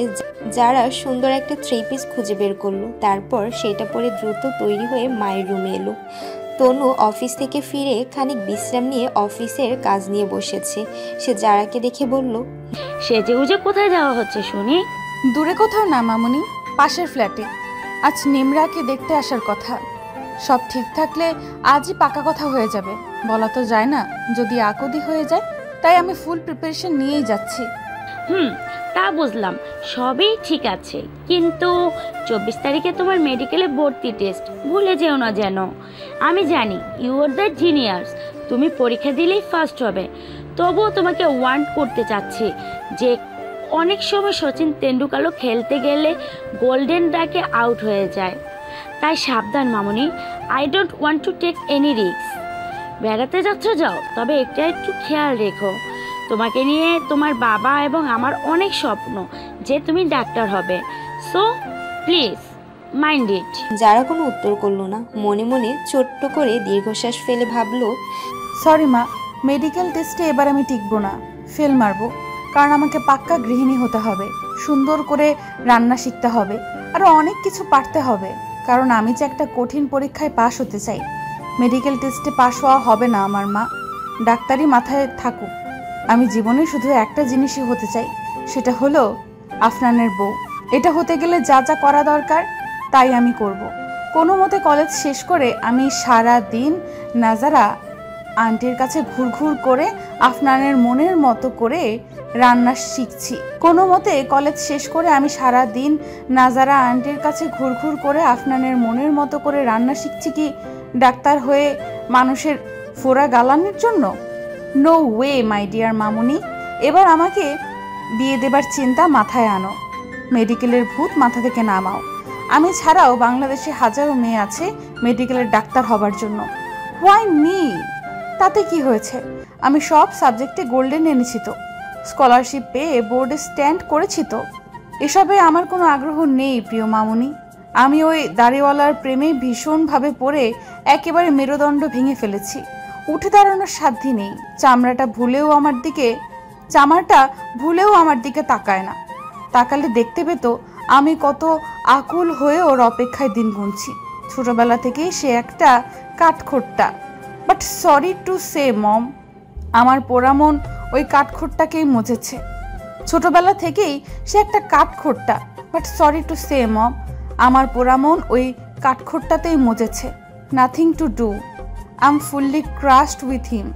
যারা সুন্দর একটা 3 পিস খুঁজে বের করলো, তারপর সেটা পরে দ্রুত তৈরি হয়ে মায়ের রুমে এলো। তনু অফিস থেকে ফিরে খানিক বিশ্রাম নিয়ে অফিসের কাজ নিয়ে বসেছে। সে যারাকে দেখে বলল, সেজে গুজে কোথায় যাওয়া হচ্ছে শুনি? দূরে কোথাও না মামুনি, পাশের ফ্ল্যাটে। আজ নিমরাকে দেখতে আসার কথা। সব ঠিক থাকলে আজই পাকা কথা হয়ে যাবে, বলা তো যায় না, যদি আকদি হয়ে যায়। তাই আমি ফুল প্রিপারেশন নিয়েই যাচ্ছি। তা বুঝলাম, সবই ঠিক আছে, কিন্তু 24 তারিখে তোমার মেডিকেলে ভর্তি টেস্ট, ভুলে যেও না যেন। আমি জানি ইউ আর দ্য জিনিয়াস, তুমি পরীক্ষা দিলেই ফার্স্ট হবে, তবুও তোমাকে ওয়ার্ন করতে চাচ্ছি যে অনেক সময় সচিন তেন্ডুলকারও খেলতে গেলে গোল্ডেন ডাকে আউট হয়ে যায়। তাই সাবধান মামুনি, I don't want to take any risk. বেড়াতে যাচ্ছ যাও, তবে একটা একটু খেয়াল রেখো। তোমাকে নিয়ে তোমার বাবা এবং আমার অনেক স্বপ্ন যে তুমি ডাক্তার হবে, সো প্লিজ মাইন্ড ইট। যারা কোনো উত্তর করলো না। মনে মনে ছোট্ট করে দীর্ঘশ্বাস ফেলে ভাবলো, সরি মা, মেডিকেল টেস্টে এবার আমি টিকবো না, ফেল মারবো। কারণ আমাকে পাক্কা গৃহিণী হতে হবে, সুন্দর করে রান্না শিখতে হবে, আরও অনেক কিছু পারতে হবে। কারণ আমি যে একটা কঠিন পরীক্ষায় পাশ হতে চাই। মেডিকেল টেস্টে পাশ হওয়া হবে না আমার মা, ডাক্তারি মাথায় থাকুক। আমি জীবনে শুধু একটা জিনিসই হতে চাই, সেটা হলো আফনানের বউ। এটা হতে গেলে যা যা করা দরকার তাই আমি করব। কোনো মতে কলেজ শেষ করে আমি সারা দিন নাজারা আন্টির কাছে ঘুরঘুর করে আফনানের মনের মতো করে রান্না শিখছি। কোনো মতে কলেজ শেষ করে আমি সারা দিন নাজারা আন্টির কাছে ঘুরঘুর করে আফনানের মনের মতো করে রান্না শিখছি কি ডাক্তার হয়ে মানুষের ফোড়া গালানোর জন্য? নো ওয়ে মাই ডিয়ার মামুনি। এবার আমাকে বিয়ে দেবার চিন্তা মাথায় আনো, মেডিকেলের ভূত মাথা থেকে নামাও। আমি ছাড়াও বাংলাদেশে হাজারো মেয়ে আছে মেডিকেলের ডাক্তার হবার জন্য। Why me? তাতে কি হয়েছে? আমি সব সাবজেক্টে গোল্ডেন এনেছি তো, স্কলারশিপ পেয়ে বোর্ডে স্ট্যান্ড করেছি তো। এসবে আমার কোনো আগ্রহ নেই প্রিয় মামুনি। আমি ওই দাড়িওয়ালার প্রেমে ভীষণভাবে পড়ে একেবারে মেরুদণ্ড ভেঙে ফেলেছি। উঠে দাঁড়ানোর সাধ্যই নেই। চামড়াটা ভুলেও আমার দিকে তাকায় না। তাকালে দেখতে পেত আমি কত আকুল হয়ে ওর অপেক্ষায় দিন গুনছি। ছোটবেলা থেকেই সে একটা কাঠখোট্টা। But sorry to say mom, আমার পোড়া মন ওই কাঠখোট্টাকেই মুছেছে। ছোটবেলা থেকেই সে একটা কাঠখোট্টা। But sorry to say mom, আমার পোড়া মন ওই কাঠখোট্টাতেই মুছেছে। Nothing to do, I am fully crushed with him.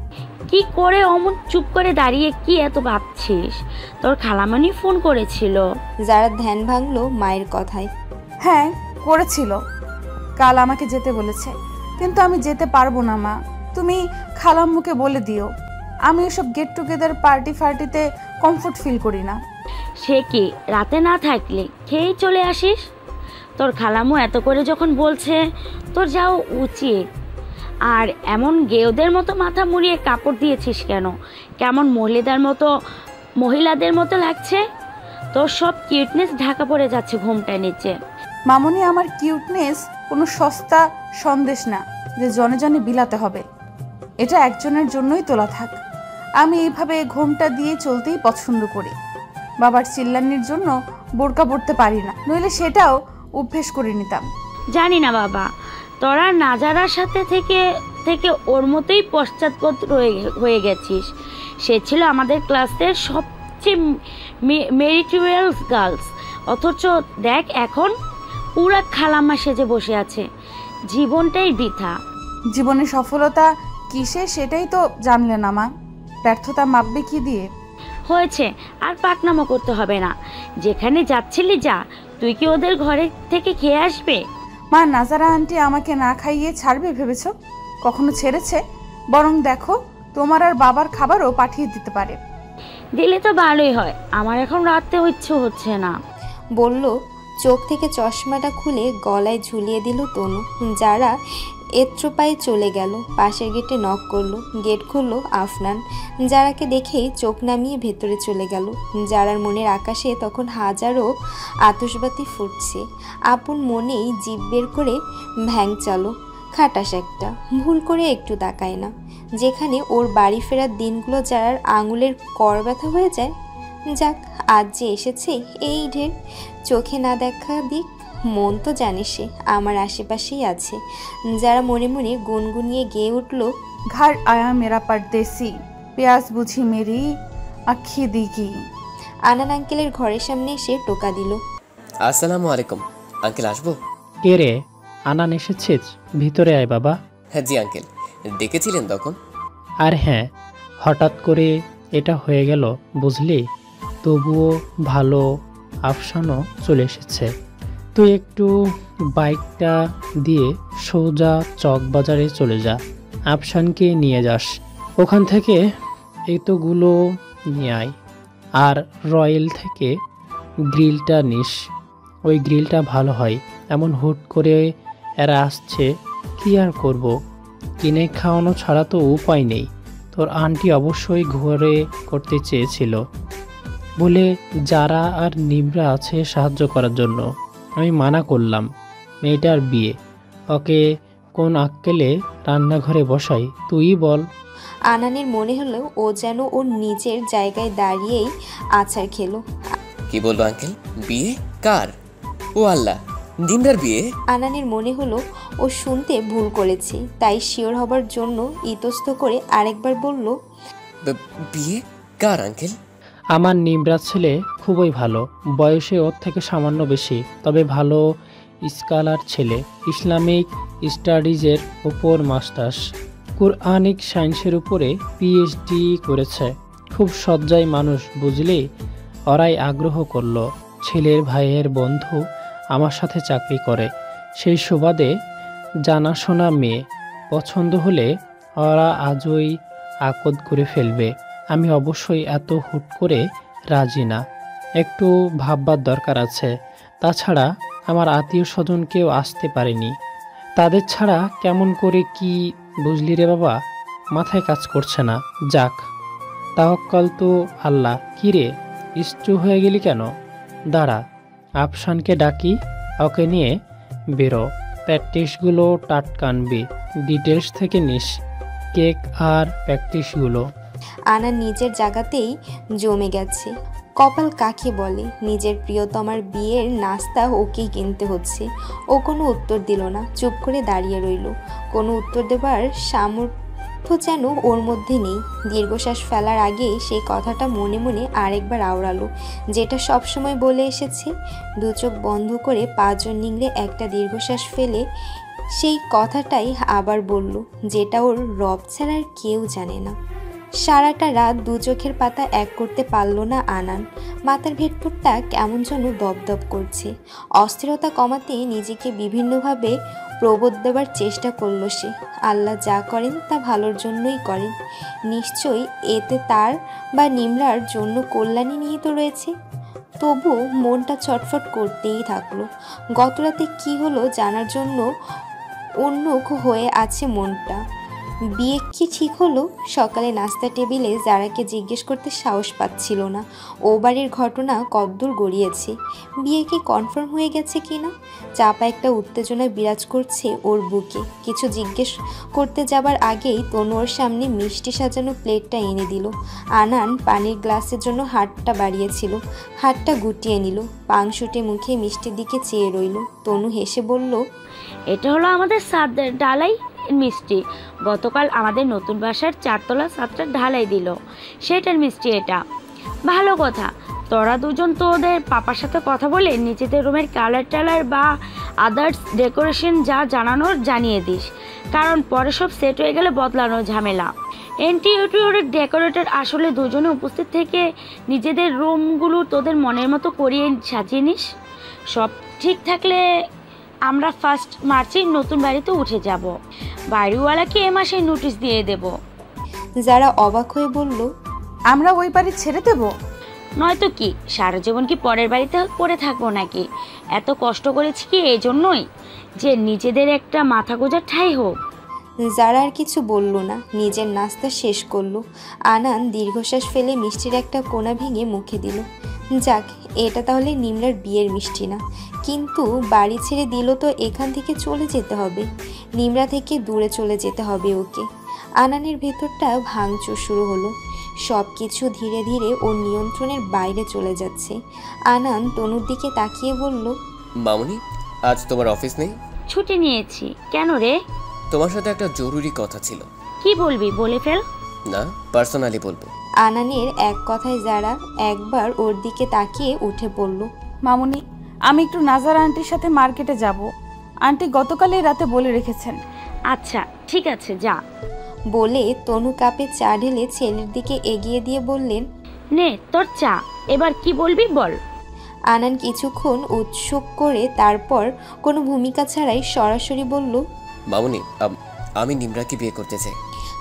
কি করে অমন চুপ করে দাঁড়িয়ে কি এত ভাবছিস? তোর খালামণি ফোন করেছিল? যারা ধ্যান ভাঙলো মায়ের কথায়। হ্যাঁ করেছিল, কাল আমাকে যেতে বলেছে, কিন্তু আমি যেতে পারবো না মা। তুমি খালাম্মুকে বলে দিও, আমি এসব গেট টুগেদার পার্টিতে কমফোর্ট ফিল করি না। সে কি রাতে না থাকলে খেয়েই চলে আসিস? তোর খালাম্মু এত করে যখন বলছে তোর যাও উচিত। আর এমন গেওদের মতো মাথা মুড়িয়ে কাপড় দিয়েছিস কেন? কেমন মহিলাদের মতো লাগছে। তোর সব কিউটনেস ঢাকা পড়ে যাচ্ছে ঘুমটায় নিচে। মামুনি, আমার কিউটনেস কোনো সস্তা সন্দেশ না যে জনে জনে বিলাতে হবে। এটা একজনের জন্যই তোলা থাক। আমি এইভাবে ঘোমটা দিয়ে চলতেই পছন্দ করি। বাবার চিল্লানির জন্য বোরকা পরতে পারি না, নইলে সেটাও অভ্যেস করে নিতাম। জানি না বাবা, তোরা নাজারার সাথে থেকে ওর মতোই পশ্চাৎপদ হয়ে গেছিস। সে ছিল আমাদের ক্লাসের সবচেয়ে মেরিটোরিয়াস গার্লস, অথচ দেখ এখন পুরা খালাম্মা সেজে বসে আছে। জীবনটাই বৃথা। জীবনে সফলতা কিসে সেটাই তো জানলে না মা। ব্যর্থতা মাপবে কি দিয়ে? হয়েছে, আর পাকনামো করতে হবে না। যেখানে যাচ্ছিলি যা, তুই কি ওদের ঘরে থেকে খেয়ে আসবে? মা, নাজারা আন্টি আমাকে না খাইয়ে ছাড়বে ভেবেছ? কখনো ছেড়েছে? বরং দেখো, তোমার আর বাবার খাবারও পাঠিয়ে দিতে পারে। দিলে তো ভালোই হয়, আমার এখন রাতে ইচ্ছে হচ্ছে না। বলল, চোখ থেকে চশমাটা খুলে গলায় ঝুলিয়ে দিল তনু। যারা এত্রপায়ে চলে গেল। পাশের গেটে নক করলো। গেট খুললো আফনান। যারাকে দেখেই চোখ নামিয়ে ভেতরে চলে গেল। যারার মনের আকাশে তখন হাজারো আতশবাতি ফুটছে। আপন মনেই জিভ বের করে ভ্যাংচালো। খাটাস একটা, ভুল করে একটু তাকায় না। যেখানে ওর বাড়ি ফেরার দিনগুলো যারার আঙুলের কর ব্যথা হয়ে যায়। যাক, আজ যে এসেছে এই ঢের। চোখে না দেখা দিক, মন তো জানে সে আমার আশেপাশেই আছে। যারা মনে মনে গুনগুনিয়ে গেয়ে উঠল, ঘর আয়া মেরা পরদেশি, পেঁয়াজ বুঝি মেরি আখি দিঘি। আনান আঙ্কেলের ঘরের সামনে এসে টোকা দিল। আসসালামু আলাইকুম আঙ্কেল, আসবো? কে রে, আনান এসেছিস? ভিতরে আয় বাবা। হ্যাঁ জি আঙ্কেল, ডেকেছিলেন তখন? আর হ্যাঁ, হঠাৎ করে এটা হয়ে গেল বুঝলি। তবুও ভালো, আফসানও চলে এসেছে। তুই একটু বাইকটা দিয়ে সোজা চক বাজারে চলে যা, আফসানকে নিয়ে যাস। ওখান থেকে এতগুলো নিয়ে আয়। আর রয়্যাল থেকে গ্রিলটা নিস, ওই গ্রিলটা ভালো হয়। এমন হুট করে এরা আসছে, কি আর করব, কিনে খাওয়ানো ছাড়া তো উপায় নেই। তোর আন্টি অবশ্যই ঘরে করতে চেয়েছিল বলে যারা আর নিবরা আছে সাহায্য করার জন্য। আমি মানা করলাম। মেয়েটার বিয়ে, ওকে কোন আক্কেলে রান্নাঘরে বসাই তুই বল। আনানের মনে হলো ও যেন ওর নিজের জায়গায় দাঁড়িয়েই আছাড় খেলো। কি বললো আঙ্কেল? বিয়ে কার? ও আল্লাহ, নিমরার বিয়ে? আনানের মনে হলো ও শুনতে ভুল করেছে, তাই শিওর হবার জন্য ইতস্ত করে আরেকবার বলল, বিয়ে কার আঙ্কেল? আমার নিবরা ছেলে খুবই ভালো, বয়সে ওর থেকে সামান্য বেশি, তবে ভালো স্কলার ছেলে, ইসলামিক স্টাডিজের ওপর মাস্টার্স, কুরআনিক সায়েন্সের উপরে পিএইচডি করেছে। খুব সজ্জাই মানুষ বুঝলি। ওরাই আগ্রহ করলো। ছেলের ভাইয়ের বন্ধু আমার সাথে চাকরি করে, সেই সুবাদে জানাশোনা মেয়ে। পছন্দ হলে ওরা আজই আকদ করে ফেলবে। আমি অবশ্যই এত হুট করে রাজি না, একটু ভাববার দরকার আছে। তাছাড়া আমার আত্মীয় স্বজন কেউ আসতে পারেনি, তাদের ছাড়া কেমন করে কি বুঝলি রে বাবা, মাথায় কাজ করছে না। যাক, তাওয়াক্কাল তো আল্লাহ। কিরে, স্টু হয়ে গেলি কেন? দাঁড়া, আফসানকে ডাকি, ওকে নিয়ে বেরো। প্র্যাকটিসগুলো টাটকা আনবি, ডিটেলস থেকে নিস, কেক আর প্র্যাকটিসগুলো। আনান নিজের জায়গাতেই জমে গেছে। কপাল কাকে বলে, নিজের প্রিয়তমার বিয়ের নাস্তা ওকেই কিনতে হচ্ছে। ও কোনো উত্তর দিল না, চুপ করে দাঁড়িয়ে রইল। কোনো উত্তর দেবার সামর্থ্য যেন ওর মধ্যে নেই। দীর্ঘশ্বাস ফেলার আগে সেই কথাটা মনে মনে আরেকবার আওড়ালো, যেটা সবসময় বলে এসেছে। দু চোখ বন্ধ করে 5 জন নিংড়ে একটা দীর্ঘশ্বাস ফেলে সেই কথাটাই আবার বলল, যেটা ওর রব ছাড়া আর কেউ জানে না। সারাটা রাত 2 চোখের পাতা এক করতে পারল না আনান। মাথার ভেতরটা কেমন যেন দপদপ করছে। অস্থিরতা কমাতে নিজেকে বিভিন্নভাবে প্রবোধ দেবার চেষ্টা করলো সে। আল্লাহ যা করেন তা ভালোর জন্যই করেন, নিশ্চয়ই এতে তার বা নিমরার জন্য কল্যাণই নিহিত রয়েছে। তবু মনটা ছটফট করতেই থাকলো। গতরাতে কি হলো জানার জন্য উন্মুখ হয়ে আছে মনটা। বিয়ে কি ঠিক হলো? সকালে নাস্তা টেবিলে যারাকে জিজ্ঞেস করতে সাহস পাচ্ছিল না ও বাড়ির ঘটনা কদ্দূর গড়িয়েছে, বিয়ে কি কনফার্ম হয়ে গেছে কিনা। চাপা একটা উত্তেজনা বিরাজ করছে ওর বুকে। কিছু জিজ্ঞেস করতে যাবার আগেই তনু ওর সামনে মিষ্টি সাজানো প্লেটটা এনে দিল। আনান পানির গ্লাসের জন্য হাতটা বাড়িয়েছিল, হাতটা গুটিয়ে নিল। পাংশুটে মুখে মিষ্টির দিকে চেয়ে রইল। তনু হেসে বলল, এটা হলো আমাদের সাদের ডালাই মিষ্টি। গতকাল আমাদের নতুন বাসার 4 তলা ছাদটা ঢালাই দিল, সেটার মিষ্টি এটা। ভালো কথা, তোরা দুজন তো ওদের পাপার সাথে কথা বলে নিজেদের রুমের কালার টালার বা আদার্স ডেকোরেশন যা জানানোর জানিয়ে দিস, কারণ পরে সব সেট হয়ে গেলে বদলানো ঝামেলা। ইন্টেরিয়র ডেকোরেটর আসলে দুজনে উপস্থিত থেকে নিজেদের রুমগুলো তোদের মনের মতো করিয়ে সাজিয়ে নিস। সব ঠিক থাকলে আমরা 1 মার্চেই নতুন বাড়িতে উঠে যাব। বাড়িওয়ালাকে এ মাসে নোটিশ দিয়ে দেব। যারা অবাক হয়ে বলল, আমরা ওই বাড়ি ছেড়ে দেব? নয়তো কি, সারা জীবন কি পরের বাড়িতে পড়ে থাকবো নাকি? এত কষ্ট করেছি কি এই জন্যই যে নিজেদের একটা মাথা গোঁজার ঠাঁই হোক। যারা আর কিছু বলল না, নিজের নাস্তা শেষ করলো। আনান দীর্ঘশ্বাস ফেলে মিষ্টির একটা কোনা ভেঙে মুখে দিল। যাক, এটা তাহলে নিমরার বিয়ের মিষ্টি না, কিন্তু বাড়ি ছেড়ে দিল তো এখান থেকে চলে যেতে হবে, নিমরা থেকে দূরে চলে যেতে হবে ওকে। আনানের ভেতরটা ভাঙচুর শুরু হলো। সব কিছু ধীরে ধীরে ওর নিয়ন্ত্রণের বাইরে চলে যাচ্ছে। আনান তনুর দিকে তাকিয়ে বলল, মামুনি, আজ তোমার অফিস নেই? ছুটি নিয়েছি। কেন রে? তোমার সাথে একটা জরুরি কথা ছিল। কি বলবি, বলে ফেল। না, পার্সোনালি বলবো। আনানের এক কথায় যারা একবার ওর দিকে তাকিয়ে উঠে পড়ল। মামুনি, আমি একটু নাজার আন্টির সাথে মার্কেটে যাব। আন্টি গতকালই রাতে বলে রেখেছেন। আচ্ছা ঠিক আছে, যা। বলে তনু কাপে চা ঢেলে ছেলের দিকে এগিয়ে দিয়ে বললেন, নে তোর চা, এবার কি বলবি বল। আনান কিছুক্ষণ উৎসুক করে তারপর কোনো ভূমিকা ছাড়াই সরাসরি বলল, মামুনি, আমি নিমরাকে বিয়ে করতে চাই।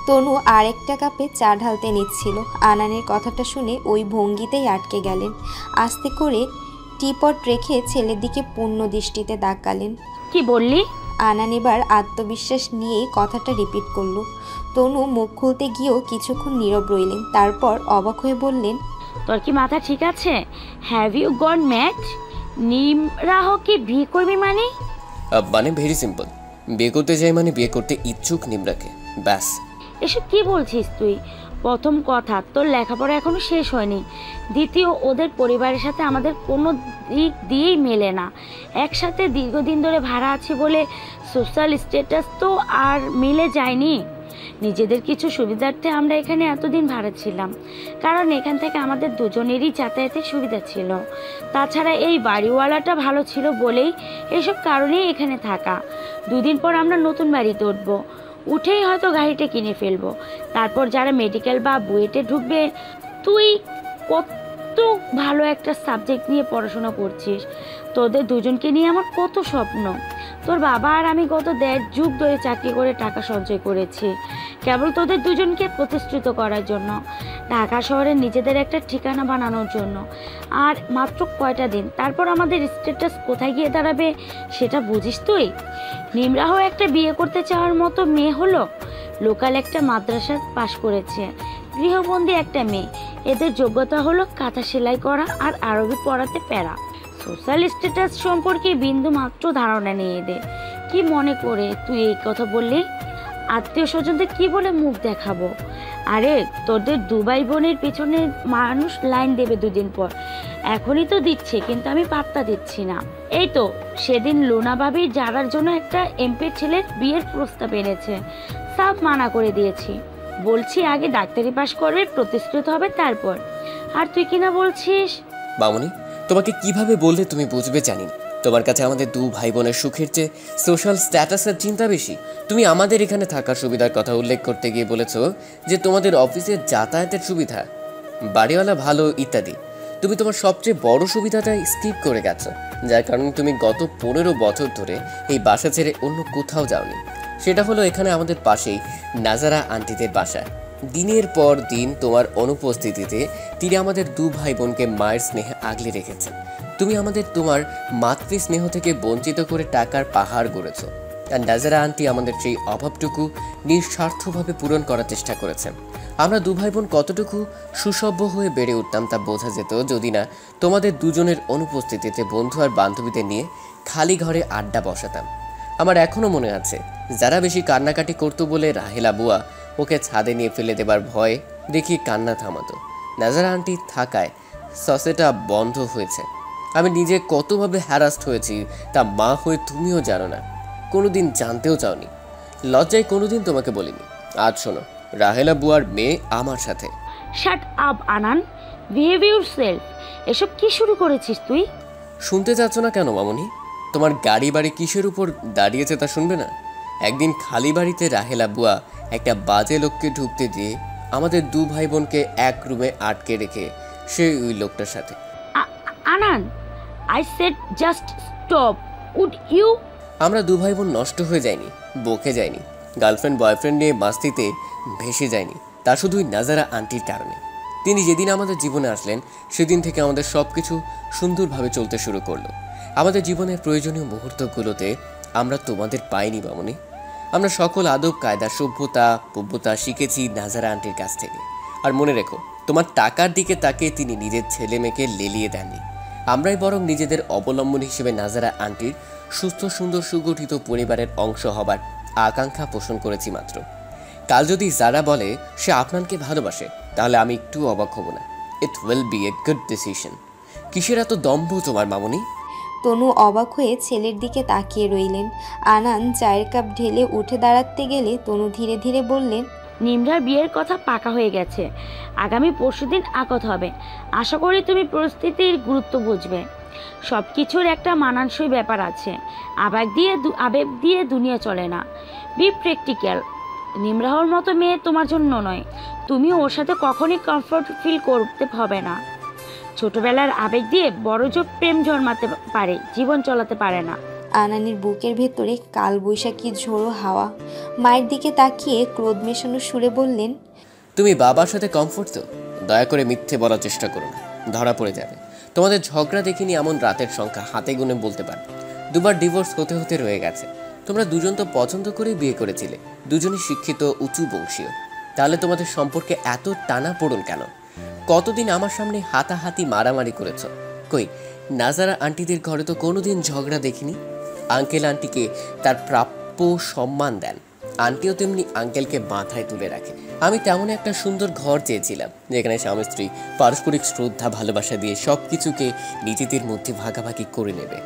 তনু আরেকটা কাপে চা ঢালতে নিচ্ছিল। আনানের কথাটা শুনে ওই ভঙ্গিতেই আটকে গেলেন। আস্তে করে টিপট রেখে ছেলের দিকে পূর্ণ দৃষ্টিতে তাকালেন। কি বললি? আনান এবার আত্মবিশ্বাস নিয়েই কথাটা রিপিট করল। তনু মুখ খুলতে গিয়েও কিছুক্ষণ নীরব রইলেন, তারপর অবাক হয়ে বললেন, তোর কি মাথা ঠিক আছে? Have you got match? নিমরাহকে বিয়ে করবি মানে? মানে ভেরি সিম্পল, বিয়ে করতে চাই মানে বিয়ে করতে ইচ্ছুক নিমরাকে, ব্যাস। এসব কি বলছিস তুই? প্রথম কথা, তোর লেখাপড়া এখনো শেষ হয়নি। দ্বিতীয়, ওদের পরিবারের সাথে আমাদের কোনো দিক দিয়েই মেলে না। একসাথে দীর্ঘদিন ধরে ভাড়া আছি বলে সোশ্যাল স্ট্যাটাস তো আর মিলে যায়নি। নিজেদের কিছু সুবিধার্থে আমরা এখানে এতদিন ভাড়া ছিলাম, কারণ এখান থেকে আমাদের দুজনেরই যাতায়াতের সুবিধা ছিল। তাছাড়া এই বাড়িওয়ালাটা ভালো ছিল বলেই এসব কারণেই এখানে থাকা। 2 দিন পর আমরা নতুন বাড়িতে উঠবো, উঠেই হয়তো গাড়িটা কিনে ফেলবো। তারপর যারা মেডিকেল বা বুয়েটে ঢুকবে, তুই কত ভালো একটা সাবজেক্ট নিয়ে পড়াশোনা করছিস, তোদের দুজনকে নিয়ে আমার কত স্বপ্ন। তোর বাবা আর আমি গত 1.5 যুগ ধরে চাকরি করে টাকা সঞ্চয় করেছি কেবল তোদের দুজনকে প্রতিষ্ঠিত করার জন্য, ঢাকা শহরে নিজেদের একটা ঠিকানা বানানোর জন্য। আর মাত্র কয়টা দিন, তারপর আমাদের স্ট্যাটাস কোথায় গিয়ে দাঁড়াবে সেটা বুঝিস তুই? নিমরাহ একটা বিয়ে করতে চাওয়ার মতো মেয়ে হলো, লোকাল একটা মাদ্রাসা পাশ করেছে, গৃহবন্দী একটা মেয়ে। এদের যোগ্যতা হলো কাঁথা সেলাই করা আর আরবি পড়াতে প্যারা। সোশ্যাল স্ট্যাটাস সম্পর্কে বিন্দু মাত্র ধারণা নিয়ে এদের। কি মনে করে তুই এই কথা বললি? আত্মীয় স্বজনদের কি বলে মুখ দেখাবো? আরে তোদের 2 ভাই বোনের পিছনে মানুষ লাইন দেবে 2 দিন পর, এখনই তো দিচ্ছে, কিন্তু আমি পাত্তা দিচ্ছি না। এই তো সেদিন লুনা ভাবি যারার জন্য একটা এমপির ছেলের বিয়ের প্রস্তাব এনেছে, সব মানা করে দিয়েছি। বলছি আগে ডাক্তারি পাশ করবে, প্রতিষ্ঠিত হবে তারপর। আর তুই কিনা বলছিস। মামনি, তোমাকে কিভাবে বললে তুমি বুঝবে জানি না। তোমার কাছে আমাদের 2 ভাই বোনের সুখের চেয়ে সোশ্যাল স্ট্যাটাসের চিন্তা বেশি। তুমি আমাদের এখানে থাকার সুবিধার কথা উল্লেখ করতে গিয়ে বলেছো যে তোমাদের অফিসের যাতায়াতের সুবিধা, বাড়িওয়ালা ভালো ইত্যাদি। তুমি তোমার সবচেয়ে বড় সুবিধাটা স্কিপ করে গেছো, যার কারণে তুমি গত 15 বছর ধরে এই বাসা ছেড়ে অন্য কোথাও যাওনি। সেটা হলো এখানে আমাদের পাশেই নাজারা আন্টিদের বাসা। দিনের পর দিন তোমার অনুপস্থিতিতে তিনি আমাদের 2 ভাই বোনকে মায়ের স্নেহে আগলে রেখেছেন। তুমি আমাদের তোমার মাতৃ স্নেহ থেকে বঞ্চিত করে টাকার পাহাড় গড়েছ। আর নাজারা আন্টি আমাদের সেই অভাবটুকু নিঃস্বার্থভাবে পূরণ করার চেষ্টা করেছেন। আমরা 2 ভাই বোন কতটুকু সুসভ্য হয়ে বেড়ে উঠতাম তা বোঝা যেত যদি না তোমাদের দুজনের অনুপস্থিতিতে বন্ধু আর বান্ধবীদের নিয়ে খালি ঘরে আড্ডা বসাতাম। আমার এখনও মনে আছে, যারা বেশি কান্নাকাটি করতো বলে রাহেলা বুয়া ওকে ছাদে নিয়ে ফেলে দেবার ভয়ে দেখি কান্না থামাতো। নাজারা আন্টি থাকায় সসেটা বন্ধ হয়েছে। আমি নিজে কতভাবে হ্যারাস্ট হয়েছি তা মা হয়ে তুমিও জানো না, কোনোদিন জানতেও চাওনি। লজ্জায় কোনোদিন তোমাকে বলিনি। আজ শোনো, রাহেলা বুয়ার মেয়ে আমার সাথে। শাট আপ আনান, বিহেভ ইউরসেলফ। এসব কি শুরু করেছিস তুই? শুনতে চাচ্ছ না কেন মামনি? তোমার গাড়ি বাড়ি কিসের উপর দাঁড়িয়েছে তা শুনবে না? একদিন খালি বাড়িতে রাহেলা বুয়া একটা বাজে লোককে ঢুকতে দিয়ে আমাদের 2 ভাই বোনকে এক রুমে আটকে রেখে সে ওই লোকটার সাথে। Anan, I said just stop, would you? আমরা 2 ভাই বোন নষ্ট হয়ে যায়নি, বকে যায়নি, গার্লফ্রেন্ড বয়ফ্রেন্ড নিয়ে মাস্তিতে ভেসে যায়নি, তা শুধুই নাজারা আন্টির কারণে। তিনি যেদিন আমাদের জীবনে আসলেন সেদিন থেকে আমাদের সব কিছু সুন্দরভাবে চলতে শুরু করলো। আমাদের জীবনের প্রয়োজনীয় মুহূর্তগুলোতে আমরা তোমাদের পাইনি মামনি। আমরা সকল আদব কায়দা সভ্যতা পব্যতা শিখেছি নাজারা আন্টির কাছ থেকে। আর মনে রেখো, তোমার টাকার দিকে তাকে তিনি নিজের ছেলে মেয়েকে লেলিয়ে দেননি। আমরাই বরং নিজেদের অবলম্বন হিসেবে নাজারা আন্টির সুস্থ সুন্দর সুগঠিত পরিবারের অংশ হবার আকাঙ্ক্ষা পোষণ করেছি মাত্র। কাল যদি যারা বলে সে আপনাকে ভালোবাসে, তাহলে আমি একটু অবাক হব না। It will B a good decision. কিসের এত দম্ভ তোমার মামনি? তনু অবাক হয়ে ছেলের দিকে তাকিয়ে রইলেন। আনান চায়ের কাপ ঢেলে উঠে দাঁড়াতে গেলে তনু ধীরে ধীরে বললেন, নিমরার বিয়ের কথা পাকা হয়ে গেছে, আগামী পরশুদিন আকদ হবে। আশা করি তুমি পরিস্থিতির গুরুত্ব বুঝবে। সব কিছুর একটা মানানসই ব্যাপার আছে, আবেগ দিয়ে দুনিয়া চলে না। B practical. নিমরাহর মতো মেয়ে তোমার জন্য নয়, তুমিও ওর সাথে কখনই কমফর্ট ফিল করতে হবে না। ছোটবেলার আবেগ দিয়ে বড় জোর প্রেম জন্মাতে পারে, জীবন চলাতে পারে না। আনানের বুকের ভেতরে কাল বৈশাখী ঝোড়ো হাওয়া। মায়ের দিকে তাকিয়ে ক্রোধ মেশানো সুরে বললেন, তুমি বাবার সাথে কমফোর্ট তো? দয়া করে মিথ্যে বলার চেষ্টা করো না, ধরা পড়ে যাবে। তোমাদের ঝগড়া দেখিনি এমন রাতের সংখ্যা হাতে গুনে বলতে পারো। 2 বার ডিভোর্স হতে হতে রয়ে গেছে। তোমরা দুজন তো পছন্দ করেই বিয়ে করেছিলে, দুজনই শিক্ষিত উঁচু বংশীয়। তাহলে তোমাদের সম্পর্কে এত টানা পড়ুন কেন? কতদিন আমার সামনে হাতাহাতি মারামারি করেছ? কই, নাজারা আন্টিদের ঘরে তো কোনোদিন ঝগড়া দেখিনি। আঙ্কেল আন্টিকে তার প্রাপ্য সম্মান দেন, আন্টিও তেমনি আঙ্কেলকে মাথায় তুলে রাখে। আমি তেমন একটা সুন্দর ঘর চেয়েছিলাম যেখানে স্বামী স্ত্রী পারস্পরিক শ্রদ্ধা ভালোবাসা দিয়ে সব কিছুকে নিজেদের মধ্যে ভাগাভাগি করে নেবে।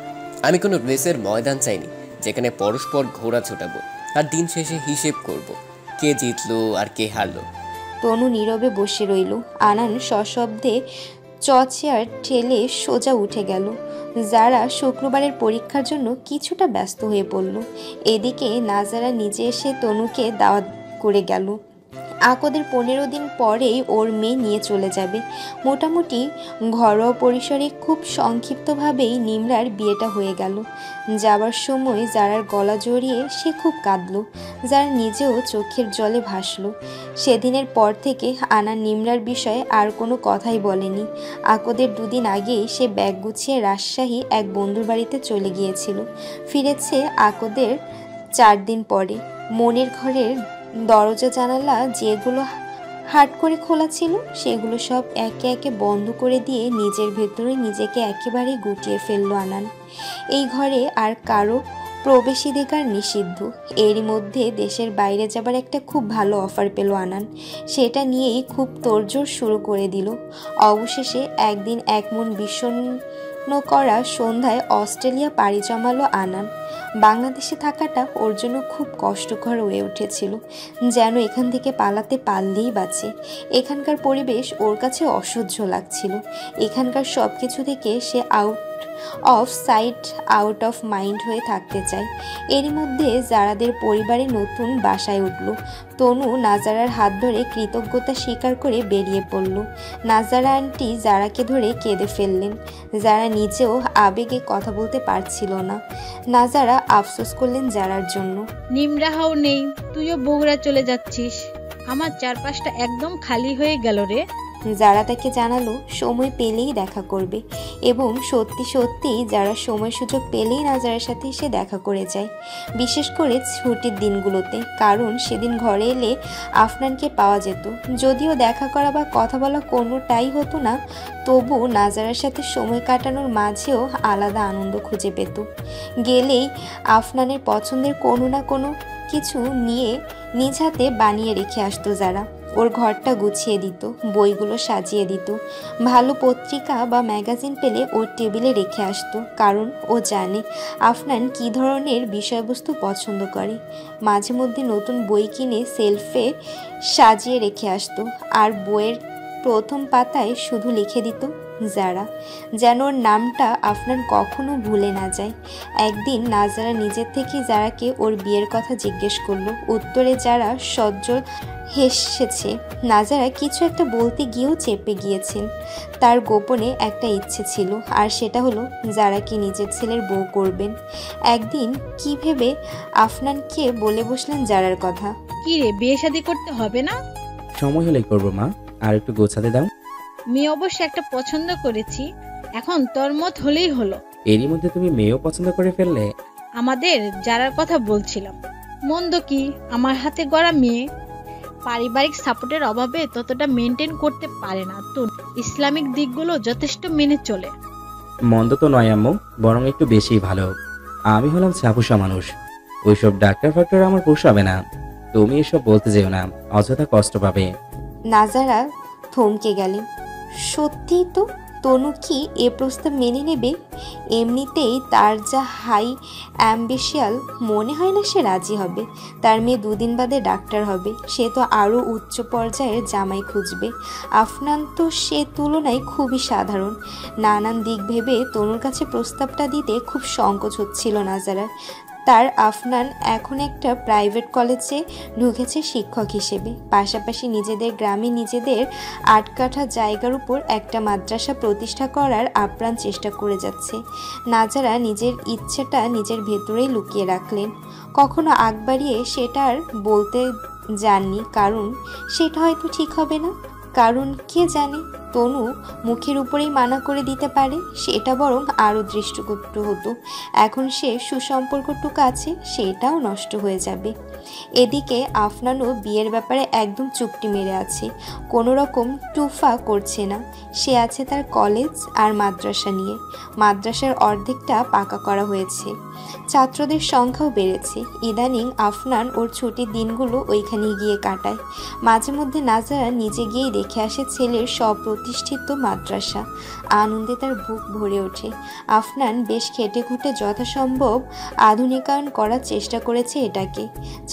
আমি কোনো রেসের ময়দান চাইনি যেখানে পরস্পর ঘোড়া ছোটাবো আর দিন শেষে হিসেব করব। কে জিতলো আর কে হারলো? তনু নীরবে বসে রইল। আনান সশব্দে চেয়ার ঠেলে সোজা উঠে গেল। যারা শুক্রবারের পরীক্ষার জন্য কিছুটা ব্যস্ত হয়ে পড়ল। এদিকে নাজারা নিজে এসে তনুকে দাওয়াত করে গেল। আকদের 15 দিন পরেই ওর মেয়ে নিয়ে চলে যাবে। মোটামুটি ঘরোয়া পরিসরে খুব সংক্ষিপ্তভাবেই নিমরার বিয়েটা হয়ে গেল। যাবার সময় যারার গলা জড়িয়ে সে খুব কাঁদল। যারা নিজেও চোখের জলে ভাসল। সেদিনের পর থেকে আনান নিমরার বিষয়ে আর কোনো কথাই বলেনি। আকদের 2 দিন আগেই সে ব্যাগ গুছিয়ে রাজশাহী এক বন্ধুর বাড়িতে চলে গিয়েছিল। ফিরেছে আকদের 4 দিন পরে। মনের ঘরের দরজা জানালা যেগুলো হাট করে খোলা ছিল সেগুলো সব একে একে বন্ধ করে দিয়ে নিজের ভেতরে নিজেকে একেবারে গুটিয়ে ফেলল আনান। এই ঘরে আর কারো প্রবেশাধিকার নিষিদ্ধ। এরই মধ্যে দেশের বাইরে যাবার একটা খুব ভালো অফার পেল আনান। সেটা নিয়েই খুব তোড়জোড় শুরু করে দিল। অবশেষে একদিন এক মন বিষণ্ণ করা সন্ধ্যায় অস্ট্রেলিয়া পাড়ি জমালো আনান। বাংলাদেশে থাকাটা ওর জন্য খুব কষ্টকর হয়ে উঠেছিল। যেন এখান থেকে পালাতে পারলেই বাঁচে। এখানকার পরিবেশ ওর কাছে অসহ্য লাগছিল। এখানকার সব কিছু থেকে সে out of sight out of mind হয়ে থাকতে চায়। এরই মধ্যে যারাদের পরিবারে নতুন বাসায় উঠল। তনু নাজারার হাত ধরে কৃতজ্ঞতা স্বীকার করে বেরিয়ে পড়ল। নাজারা আন্টি যারাকে ধরে কেঁদে ফেললেন। যারা নিজেও আবেগে কথা বলতে পারছিল না। নাজারা আফসোস করলেন যারার জন্য। নিমরাহাও নেই, তুইও বগুড়া চলে যাচ্ছিস। আমার চারপাশটা একদম খালি হয়ে গেল রে। যারা তাকে জানালো সময় পেলেই দেখা করবে এবং সত্যি সত্যিই যারা সময় সুযোগ পেলেই নাজারার সাথে এসে দেখা করে যায়। বিশেষ করে ছুটির দিনগুলোতে, কারণ সেদিন ঘরে এলে আফনানকে পাওয়া যেত। যদিও দেখা করা বা কথা বলা কোনোটাই হতো না, তবু নাজারার সাথে সময় কাটানোর মাঝেও আলাদা আনন্দ খুঁজে পেত। গেলেই আফনানের পছন্দের কোনো না কোনো কিছু নিয়ে নিজ হাতে বানিয়ে রেখে আসতো যারা। ওর ঘরটা গুছিয়ে দিত, বইগুলো সাজিয়ে দিত। ভালো পত্রিকা বা ম্যাগাজিন পেলে ওর টেবিলে রেখে আসতো, কারণ ও জানে আফনান কী ধরনের বিষয়বস্তু পছন্দ করে। মাঝে মধ্যে নতুন বই কিনে সেলফে সাজিয়ে রেখে আসতো, আর বইয়ের প্রথম পাতায় শুধু লিখে দিত যারা, যেন ওর নামটা আফনান কখনো ভুলে না যায়। একদিন নাজারা নিজের থেকে যারাকে ওর বিয়ের কথা জিজ্ঞেস করলো। উত্তরে যারা সজ্জল হেসেছে। নাজারা কিছু একটা বলতে গিয়েও চেপে গিয়েছেন। তার গোপনে একটা ইচ্ছে ছিল, আর সেটা হলো যারাকে নিজের ছেলের বউ করবেন। একদিন কি ভেবে আফনানকে বলে বসলেন যারার কথা। কি রে, বিয়ে শাদী করতে হবে না? সময় হলেই করবো মা, আর একটু গোছাতে দাও। মেয়ে অবশ্য একটা পছন্দ করেছি, এখন তোর মত হলেই হলো। এরই মধ্যে তুমি মেয়েও পছন্দ করে ফেললে? আমাদের যারার কথা বলছিলাম। মন্দ কি, আমার হাতে গড়া মেয়ে। পারিবারিক সাপোর্টের অভাবে ততটা মেনটেন করতে পারে না, তো ইসলামিক দিকগুলো যথেষ্ট মেনে চলে। মন্দ তো নয় আম্মু, বরং একটু বেশিই ভালো। আমি হলাম ছাপুষা মানুষ, ওইসব ডাক্তার ফাক্তার আমার পোষাবে না। তুমি এসব বলতে যেও না, অযথা কষ্ট পাবে। নাজারা থমকে গেলেন। সত্যিই তো, তনু কি এ প্রস্তাব মেনে নেবে? এমনিতেই তার যা হাই অ্যাম্বিশিয়াল, মনে হয় না সে রাজি হবে। তার মেয়ে 2 দিন বাদে ডাক্তার হবে, সে তো আরও উচ্চ পর্যায়ের জামাই খুঁজবে। আফনান তো সে তুলনায় খুবই সাধারণ। নানান দিক ভেবে তনুর কাছে প্রস্তাবটা দিতে খুব সংকোচ হচ্ছিল নাজারার। তার আফনান এখন একটা প্রাইভেট কলেজে ঢুকেছে শিক্ষক হিসেবে, পাশাপাশি নিজেদের গ্রামে নিজেদের 8 কাঠা জায়গার উপর একটা মাদ্রাসা প্রতিষ্ঠা করার আপ্রাণ চেষ্টা করে যাচ্ছে। নাজারা নিজের ইচ্ছেটা নিজের ভেতরেই লুকিয়ে রাখলেন। কখনো আগ বাড়িয়ে সেটা আর বলতে যাননি, কারণ সেটা হয়তো ঠিক হবে না। কারণ কে জানে, তনু মুখের উপরেই মানা করে দিতে পারে, সেটা বরং আরও দৃষ্টিকটু হতো। এখন সে সুসম্পর্কটুকু আছে, সেটাও নষ্ট হয়ে যাবে। এদিকে আফনানও বিয়ের ব্যাপারে একদম চুপটি মেরে আছে, কোনো রকম টুফা করছে না। সে আছে তার কলেজ আর মাদ্রাসা নিয়ে। মাদ্রাসার অর্ধেকটা পাকা করা হয়েছে, ছাত্রদের সংখ্যাও বেড়েছে। ইদানিং আফনান ওর ছুটির দিনগুলো ওইখানে গিয়ে কাটায়। মাঝে মধ্যে নাজারা নিজে গিয়েই দেখে আসে ছেলের প্রতিষ্ঠিত মাদ্রাসা। আনন্দে তার বুক ভরে ওঠে। আফনান বেশ খেটে খুঁটে যথাসম্ভব আধুনিকায়ন করার চেষ্টা করেছে এটাকে।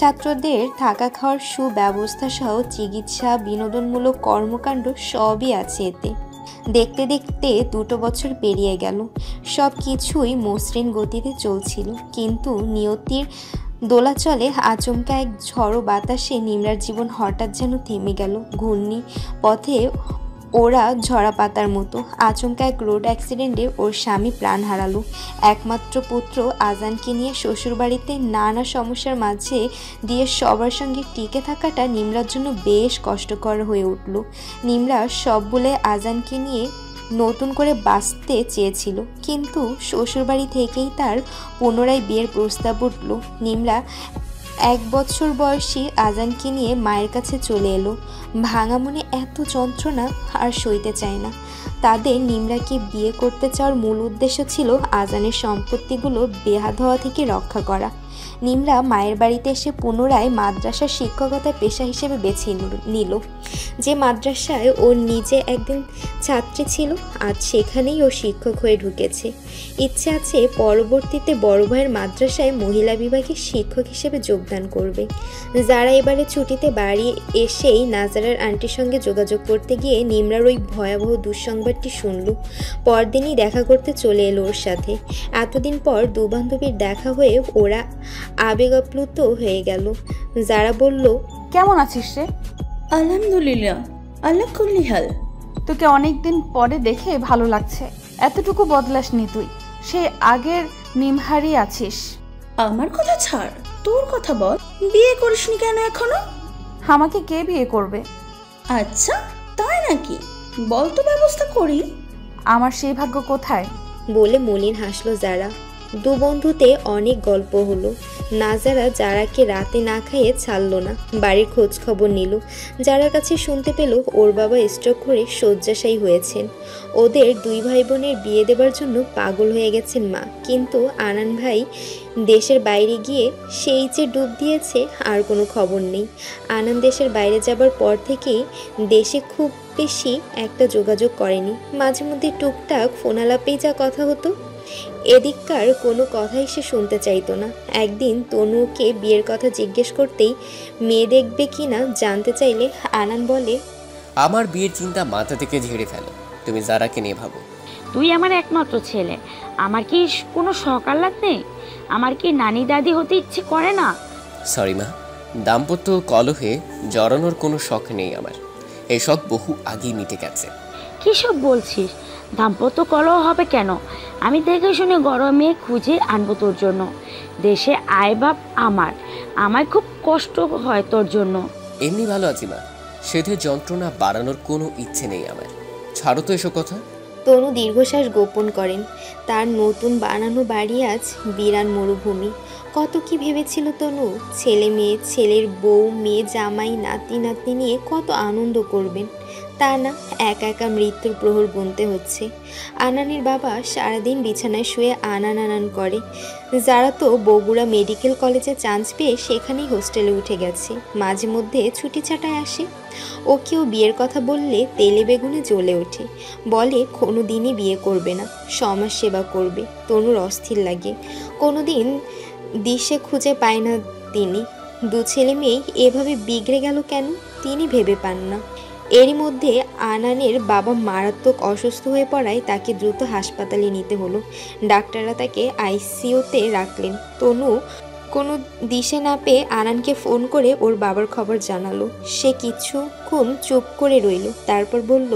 ছাত্রদের থাকা খাওয়ার সুব্যবস্থা সহ চিকিৎসা, বিনোদনমূলক কর্মকাণ্ড সবই আছে এতে। দেখতে দেখতে 2 বছর পেরিয়ে গেল। সব কিছুই মসৃণ গতিতে চলছিল, কিন্তু নিয়তির দোলাচলে আচমকা এক ঝড়ো বাতাসে নিমরার জীবন হঠাৎ যেন থেমে গেল। ঘূর্ণি পথে ওরা ঝরা পাতার মতো। আচমকা এক রোড অ্যাক্সিডেন্টে ওর স্বামী প্রাণ হারালো। একমাত্র পুত্র আজানকে নিয়ে শ্বশুরবাড়িতে নানা সমস্যার মাঝে দিয়ে সবার সঙ্গে টিকে থাকাটা নিমরার জন্য বেশ কষ্টকর হয়ে উঠল। নিমরা সব বলে আজানকে নিয়ে নতুন করে বাঁচতে চেয়েছিল, কিন্তু শ্বশুরবাড়ি থেকেই তার পুনরায় বিয়ের প্রস্তাব উঠল। নিমরা 1 বছর বয়সী আজানকে নিয়ে মায়ের কাছে চলে এলো। ভাঙা মনে এত যন্ত্রণা আর সইতে চায় না তাদের। নিমরাকে বিয়ে করতে চাওয়ার মূল উদ্দেশ্য ছিল আজানের সম্পত্তিগুলো বেহাত হওয়া থেকে রক্ষা করা। নিমরা মায়ের বাড়িতে এসে পুনরায় মাদ্রাসার শিক্ষকতা পেশা হিসেবে বেছে নিল। যে মাদ্রাসায় ও নিজে একদিন ছাত্রী ছিল, আজ সেখানেই ও শিক্ষক হয়ে ঢুকেছে। ইচ্ছে আছে পরবর্তীতে বড় ভাইয়ের মাদ্রাসায় মহিলা বিভাগে শিক্ষক হিসেবে যোগদান করবে। যারা এবারে ছুটিতে বাড়ি এসেই নাজারার আন্টির সঙ্গে যোগাযোগ করতে গিয়ে নিমরার ওই ভয়াবহ দুঃসংবাদটি শুনল। পরদিনই দেখা করতে চলে এলো ওর সাথে। এতদিন পর 2 বান্ধবীর দেখা হয়ে ওরা আবেগ আপ্লুত হয়ে গেল। যারা বলল, কেমন আছিস রে? আলহামদুলিল্লাহ, আল্লাহ কুল্লি হাল। তোকে অনেকদিন পরে দেখে ভালো লাগছে। এতটুকু বদলাসনি তুই, সে আগের নিমহারি আছিস। আমার কথা ছাড়, তোর কথা বল। বিয়ে করিসনি কেন এখনো? আমাকে কে বিয়ে করবে? আচ্ছা তাই নাকি, বল তো ব্যবস্থা করি। আমার সেই ভাগ্য কোথায়? বলে মলিন হাসলো যারা। 2 বন্ধুতে অনেক গল্প হলো। নাজারা যারাকে রাতে না খাইয়ে ছাড়লো না, বাড়ির খোঁজ খবর নিল। যারার কাছে শুনতে পেল ওর বাবা স্ট্রোক করে শয্যাশায়ী হয়েছেন। ওদের 2 ভাই বোনের বিয়ে দেবার জন্য পাগল হয়ে গেছেন মা। কিন্তু আনান ভাই দেশের বাইরে গিয়ে সেই যে ডুব দিয়েছে, আর কোনো খবর নেই। আনান দেশের বাইরে যাবার পর থেকেই দেশে খুব বেশি একটা যোগাযোগ করেনি। মাঝে মধ্যে টুকটাক ফোনালাপেই যা কথা হতো। এদিককার কোনো কথাই সে শুনতে চাইতো না। একদিন তনুকে বিয়ের কথা জিজ্ঞেস করতেই মেয়ে দেখবে কিনা জানতে চাইলে আনান বলে, আমার বিয়ের চিন্তা মাথা থেকে ঝেড়ে ফেলো, তুমি যারাকে নিয়ে ভাবো। তুই আমার একমাত্র ছেলে, আমার কি কোনো শখ আহ্লাদ নেই? আমার কি নানি দাদি হতে ইচ্ছে করে না? সরি মা, দাম্পত্য কলহে জড়ানোর কোনো শখ নেই আমার। এই শখ বহু আগেই মিটে গেছে। কী সব বলছিস? দাম্পত্য কলহ হবে কেন? আমি দেখে শুনে গরমে খুঁজে আনবো তোর জন্য। দেশে আয় বাপ আমার, আমার খুব কষ্ট হয় তোর জন্য। এমনি ভালো আছি মা, সেধে যন্ত্রণা বাড়ানোর কোনো ইচ্ছে নেই আমার। ছাড়ো তো এসব কথা। তনু দীর্ঘশ্বাস গোপন করেন। তার নতুন বানানো বাড়ি আজ বিরান মরুভূমি। কত কি ভেবেছিল তনু, ছেলে মেয়ে, ছেলের বউ, মেয়ে জামাই, নাতি নাতনি নিয়ে কত আনন্দ করবেন। তা না, একা একা মৃত্যুর প্রহর গুনতে হচ্ছে। আনানের বাবা সারাদিন বিছানায় শুয়ে আনান আনান করে। যারা তো বগুড়া মেডিকেল কলেজে চান্স পেয়ে সেখানেই হোস্টেলে উঠে গেছে। মাঝে মধ্যে ছুটি ছাটায় আসে। ও কেউ বিয়ের কথা বললে তেলে বেগুনে জ্বলে ওঠে। বলে কোনো দিনই বিয়ে করবে না, সমাজ সেবা করবে। তনুর অস্থির লাগে। কোনো দিন দিশে খুঁজে পায় না তিনি। 2 ছেলে মেয়ে এভাবে বিগড়ে গেল কেন তিনি ভেবে পান না। এরই মধ্যে আনানের বাবা মারাত্মক অসুস্থ হয়ে পড়ায় তাকে দ্রুত হাসপাতালে নিতে হলো। ডাক্তাররা তাকে আইসিইউতে রাখলেন। তনু কোনো দিশে না পেয়ে আনানকে ফোন করে ওর বাবার খবর জানালো। সে কিছুক্ষণ চুপ করে রইল, তারপর বলল,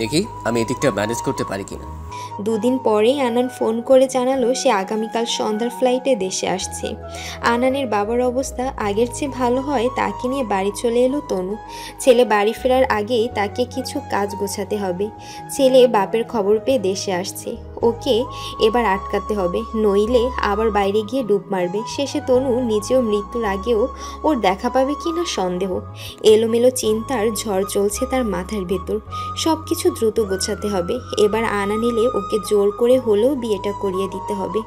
দেখি আমি এদিকটা ম্যানেজ করতে পারি কিনা। 2 দিন পরেই আনান ফোন করে জানালো সে আগামীকাল সন্ধ্যার ফ্লাইটে দেশে আসছে। আনানের বাবার অবস্থা আগের চেয়ে ভালো হয় তাকে নিয়ে বাড়ি চলে এলো তনু। ছেলে বাড়ি ফেরার আগেই তাকে কিছু কাজ গোছাতে হবে। ছেলে বাপের খবর পেয়ে দেশে আসছে, ওকে এবার আটকাতে হবে, নইলে আবার বাইরে গিয়ে ডুব মারবে। শেষে তনু নিজেও মৃত্যুর আগেও ওর দেখা পাবে কিনা সন্দেহ। এলোমেলো চিন্তার ঝড় চলছে তার মাথার ভেতর। সব কিছু দ্রুত গোছাতে হবে। এবার আনান এলে ওকে জোর করে হলেও বিয়েটা করিয়ে দিতে হবে।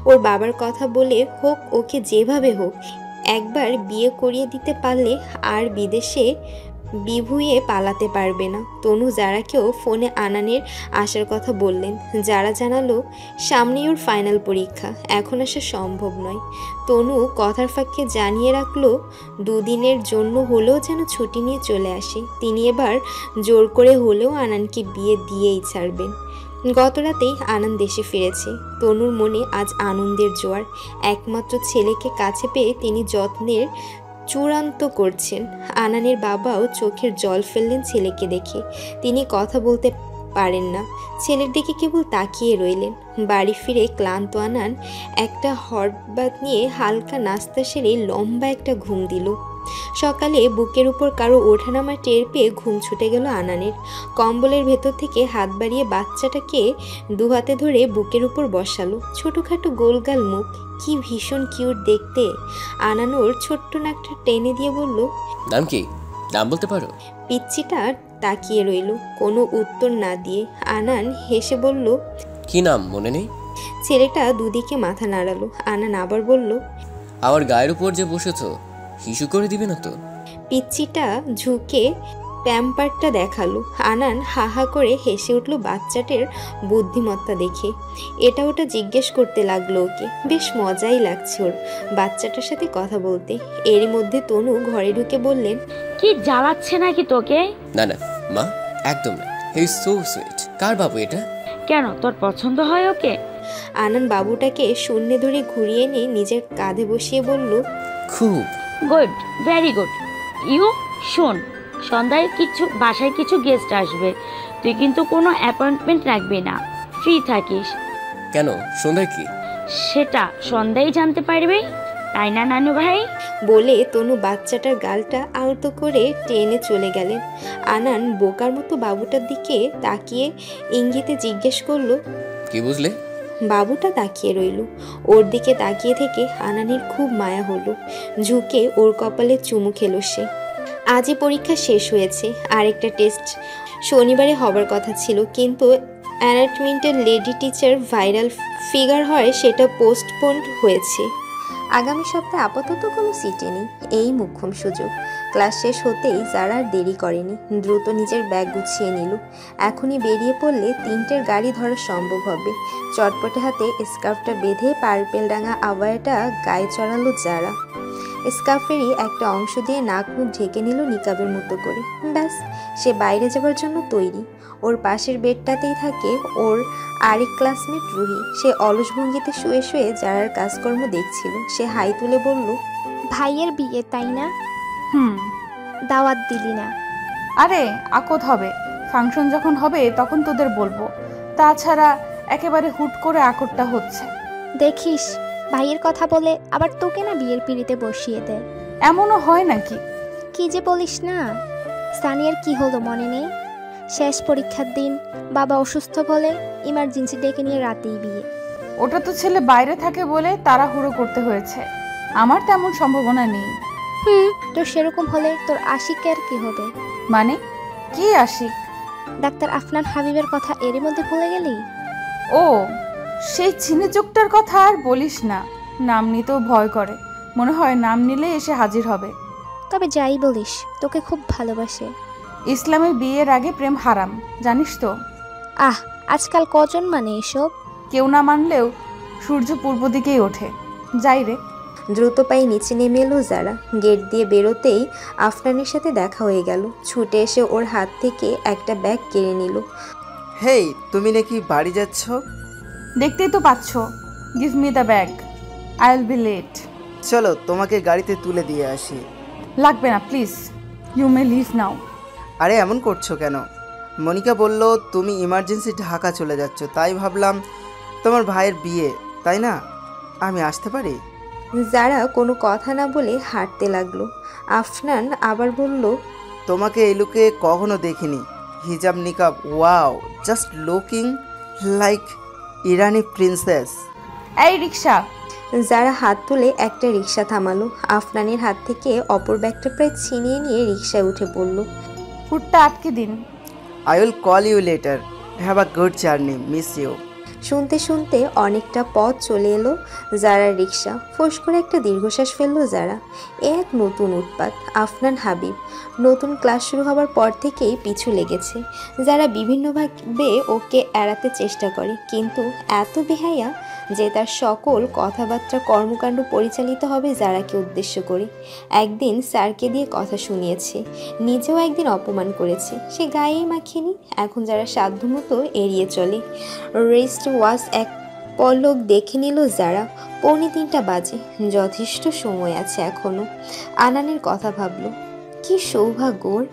ওর বাবার কথা বলে হোক, ওকে যেভাবে হোক একবার বিয়ে করিয়ে দিতে পারলে আর বিদেশে বিভুয়ে পালাতে পারবে না। তনু যারাকেও ফোনে আনানের আসার কথা বললেন। যারা জানালো সামনেই ওর ফাইনাল পরীক্ষা, এখন আসা সম্ভব নয়। তনু কথার ফাঁকে জানিয়ে রাখলো 2 দিনের জন্য হলেও যেন ছুটি নিয়ে চলে আসে। তিনি এবার জোর করে হলেও আনানকে বিয়ে দিয়েই ছাড়বেন। গতরাতেই আনান দেশে ফিরেছে। তনুর মনে আজ আনন্দের জোয়ার। একমাত্র ছেলেকে কাছে পেয়ে তিনি যত্নের চূড়ান্ত করছেন। আনানের বাবাও চোখের জল ফেললেন ছেলেকে দেখে। তিনি কথা বলতে পারেন না, ছেলের দিকে কেবল তাকিয়ে রইলেন। বাড়ি ফিরে ক্লান্ত আনান একটা হট বাথ নিয়ে হালকা নাস্তা সেরে লম্বা একটা ঘুম দিল। সকালে বুকের উপর কারো ওঠানামা টের পেয়ে ঘুম ছুটে গেল আনানের। কম্বলের ভেতর থেকে হাত বাড়িয়ে বাচ্চাটাকে 2 হাতে ধরে বুকের উপর বসালো। ছোটোখাটো গোলগাল মুখ, কি ভীষণ কিউট দেখতে। আনান ওর ছোট্ট নাকটা টেনে দিয়ে বলল, নাম কি? নাম বলতে পারো? পিচ্চিটা তাকিয়ে রইল কোনো উত্তর না দিয়ে। আনান হেসে বলল, কি নাম মনে নেই? ছেলেটা দুদিকে মাথা নাড়ালো। আনান আবার বলল, আমার গায়ের উপর যে বসেছ হিসু করে দিবে না তো? পিচ্চিটা ঝুঁকে প্যাম্পারটা দেখালো। আনান হাহা করে হেসে উঠল বাচ্চাটার বুদ্ধিমত্তা দেখে। এটা ওটা জিজ্ঞেস করতে লাগলো ওকে। বেশ মজাই লাগছে ওর বাচ্চাটার সাথে কথা বলতে। এরই মধ্যে তনু ঘরে ঢুকে বললেন, কি জ্বালাচ্ছে নাকি তোকে? না না মা, একদম না। He is so sweet. কার বাবু এটা? কেন, তোর পছন্দ হয় ওকে? আনান বাবুটাকে শূন্যে ধরে ঘুরিয়ে নিয়ে নিজের কাঁধে বসিয়ে বলল, খুব গুড, ভেরি গুড। ইউ শোন, সন্ধ্যায় বাসায় কিছু গেস্ট আসবে, তুই কিন্তু কোনো অ্যাপয়েন্টমেন্ট রাখবি না, ফ্রি থাকিস। কেন, সন্ধ্যায় কি? সেটা সন্ধ্যায় জানতে পারবে, তাই না নানু ভাই? বলে তনু বাচ্চাটার গালটা আলতো করে টেনে চলে গেলেন। আনান বোকার মতো বাবুটার দিকে তাকিয়ে ইঙ্গিতে জিজ্ঞেস করলো, কি বুঝলে? বাবুটা তাকিয়ে রইল। ওর দিকে তাকিয়ে থেকে আনানের খুব মায়া হলো। ঝুঁকে ওর কপালে চুমু খেলো সে। আজই পরীক্ষা শেষ হয়েছে। আরেকটা টেস্ট শনিবারে হবার কথা ছিল, কিন্তু অ্যানাটমিন্টের লেডি টিচার ভাইরাল ফিগার হয়, সেটা পোস্টপোন্ড হয়েছে। আগামী সপ্তাহে আপাতত কোনো সিটে নেই, এই মোক্ষম সুযোগ। ক্লাস শেষ হতেই যারা আর দেরি করেনি, দ্রুত নিজের ব্যাগ গুছিয়ে নিল। এখনই বেরিয়ে পড়লে 3টের গাড়ি ধরা সম্ভব হবে। চটপটে হাতে স্কার্ফটা বেঁধে পার্পেল ডাঙা আবায়াটা গায়ে চড়ালো যারা। স্কার্ফেরই একটা অংশ দিয়ে নাক মুখ ঢেকে নিল নিকাবের মতো করে। ব্যাস, সে বাইরে যাবার জন্য তৈরি। ওর পাশের বেডটাতেই থাকে ওর আরেক ক্লাসমেট রুহি। সে অলস ভঙ্গিতে শুয়ে শুয়ে যারার কাজকর্ম দেখছিল। সে হাই তুলে বলল, ভাইয়ের বিয়ে তাই না? হুম। দাওয়াত দিলি না? আরে আকত হবে, ফাংশন যখন হবে তখন তোদের বলবো। তাছাড়া একেবারে হুট করে আকটটা হচ্ছে। দেখিস ভাইয়ের কথা বলে আবার তোকে না বিয়ের পিড়িতে বসিয়ে দেয়। এমনও হয় নাকি? কি যে বলিস না। সানিয়ার কি হলো মনে নেই? শেষ পরীক্ষার দিন বাবা অসুস্থ বলে ইমার্জেন্সি ডেকে নিয়ে রাতেই বিয়ে। ওটা তো ছেলে বাইরে থাকে বলে তাড়াহুড়ো করতে হয়েছে, আমার তেমন সম্ভাবনা নেই। তো সেরকম হলে তোর আশিকের কি হবে? মানে কি আশিক? ডাক্তার আফনান হাবিবের কথা এরই মধ্যে ভুলে গেলি? ও, সেই চিনে চোখটার কথা আর বলিস না। নাম নিতেও ভয় করে, মনে হয় নাম নিলে এসে হাজির হবে। তবে যাই বলিস, তোকে খুব ভালোবাসে। ইসলামে বিয়ের আগে প্রেম হারাম, জানিস তো? আজকাল কজন মানে এসব? কেউ না মানলেও সূর্য পূর্ব দিকেই ওঠে। যাই রে। দ্রুত পায়ে নিচে নেমে এলো যারা। গেট দিয়ে বেরোতেই আফনানের সাথে দেখা হয়ে গেল। ছুটে এসে ওর হাত থেকে একটা ব্যাগ কেড়ে নিল। হেই, তুমি নাকি বাড়ি যাচ্ছ? দেখতেই তো পাচ্ছ। Give me the bag, I will be late. চলো তোমাকে গাড়িতে তুলে দিয়ে আসি। লাগবে না please, you may leave now. আরে এমন করছো কেন? মনিকা বলল তুমি ইমার্জেন্সি ঢাকা চলে যাচ্ছ, তাই ভাবলাম তোমার ভাইয়ের বিয়ে, তাই না? আমি আসতে পারি? যারা কোনো কথা না বলে হাঁটতে লাগলো। আফনান আবার বলল, তোমাকে এই লুকে কখনো দেখিনি। হিজাব নিকাব, ওয়াও, জাস্ট লুকিং লাইক ইরানি প্রিন্সেস। এই রিক্সা। যারা হাত তুলে একটা রিক্সা থামালো। আফনানের হাত থেকে অপর ব্যাগটা প্রায় ছিনিয়ে নিয়ে রিক্সায় উঠে পড়ল। হুটটা আটকে দিন। I will call you later, have a good journey, miss you. শুনতে শুনতে অনেকটা পথ চলে এলো যারা রিক্সা। ফোঁস করে একটা দীর্ঘশ্বাস ফেললো যারা। এক নতুন উৎপাত, আফনান হাবিব নতুন ক্লাস শুরু হবার পর থেকেই পিছু লেগেছে। যারা বিভিন্নভাবে ওকে এড়াতে চেষ্টা করে, কিন্তু এত বেহায়া যে তার সকল কথাবার্তা কর্মকাণ্ড পরিচালিত হবে যারাকে উদ্দেশ্য করে। একদিন স্যারকে দিয়ে কথা শুনিয়েছে, নিজেও একদিন অপমান করেছে, সে গায়েই মাখেনি। এখন যারা সাধ্যমতো এড়িয়ে চলে। রেস্ট ওয়াচ এক পলক দেখে নিল যারা। 2:45 বাজে, যথেষ্ট সময় আছে এখনো। আনানের কথা ভাবলো, কি সৌভাগ্য ওর,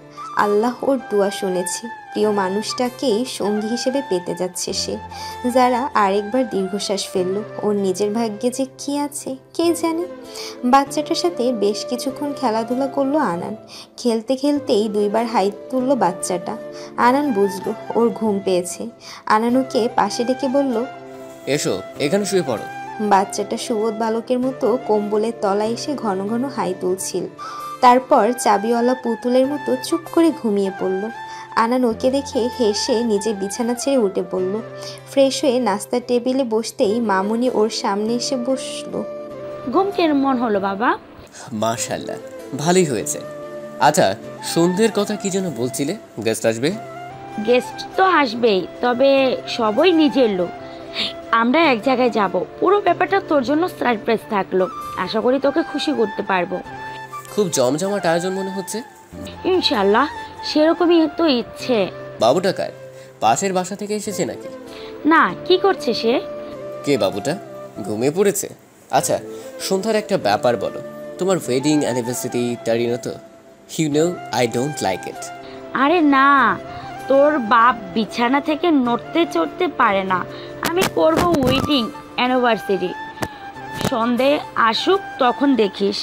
আল্লাহ ওর দোয়া শুনেছে, প্রিয় মানুষটাকেই সঙ্গী হিসেবে পেতে যাচ্ছে সে। যারা আরেকবার দীর্ঘশ্বাস ফেললো। ওর নিজের ভাগ্যে যে কি আছে কে জানে। বাচ্চাটার সাথে বেশ কিছুক্ষণ খেলাধুলা করলো আনান। খেলতে খেলতেই 2বার হাই তুললো বাচ্চাটা। আনান বুঝলো ওর ঘুম পেয়েছে। আনান ওকে পাশে ডেকে বলল, এসো এখানে শুয়ে পড়ো। বাচ্চাটা সুবোধ বালকের মতো কম্বলের তলায় এসে ঘন ঘন হাই তুলছিল। তারপর চাবিওয়ালা পুতুলের মতো চুপ করে ঘুমিয়ে পড়ল। আনান ওকে দেখে হেসে নিজে বিছানা ছেড়ে উঠে পড়ল। ফ্রেশ হয়ে নাস্তার টেবিলে বসতেই মামুনি ওর সামনে এসে বসলো। ঘুম কেমন হলো বাবা? মাশাআল্লাহ, ভালোই হয়েছে। আচ্ছা, সন্ধ্যের কথা কি যেন বলছিলে? গেস্ট আসবে? গেস্ট তো আসবেই, তবে সবই নিজের লোক। আমরা এক জায়গায় যাব, পুরো ব্যাপারটা তোর জন্য সারপ্রাইজ থাকলো। আশা করি তোকে খুশি করতে পারবো। খুব জমজমাট আয়োজন মনে হচ্ছে। ইনশাল্লাহ, সেরকমই তো ইচ্ছে। বাবুটা কার? পাশের বাসা থেকে এসেছে নাকি? না, কি করছে সে? কে বাবুটা? ঘুমিয়ে পড়েছে? আচ্ছা, সন্ধ্যার একটা ব্যাপার বলো, তোমার ওয়েডিং অ্যানিভার্সারি টারি না তো? You know I don't like it. আরে না, তোর বাপ বিছানা থেকে নড়তে চড়তে পারে না। আমি করব ওয়েডিং অ্যানিভার্সারি। সন্ধে আসুক তখন দেখিস,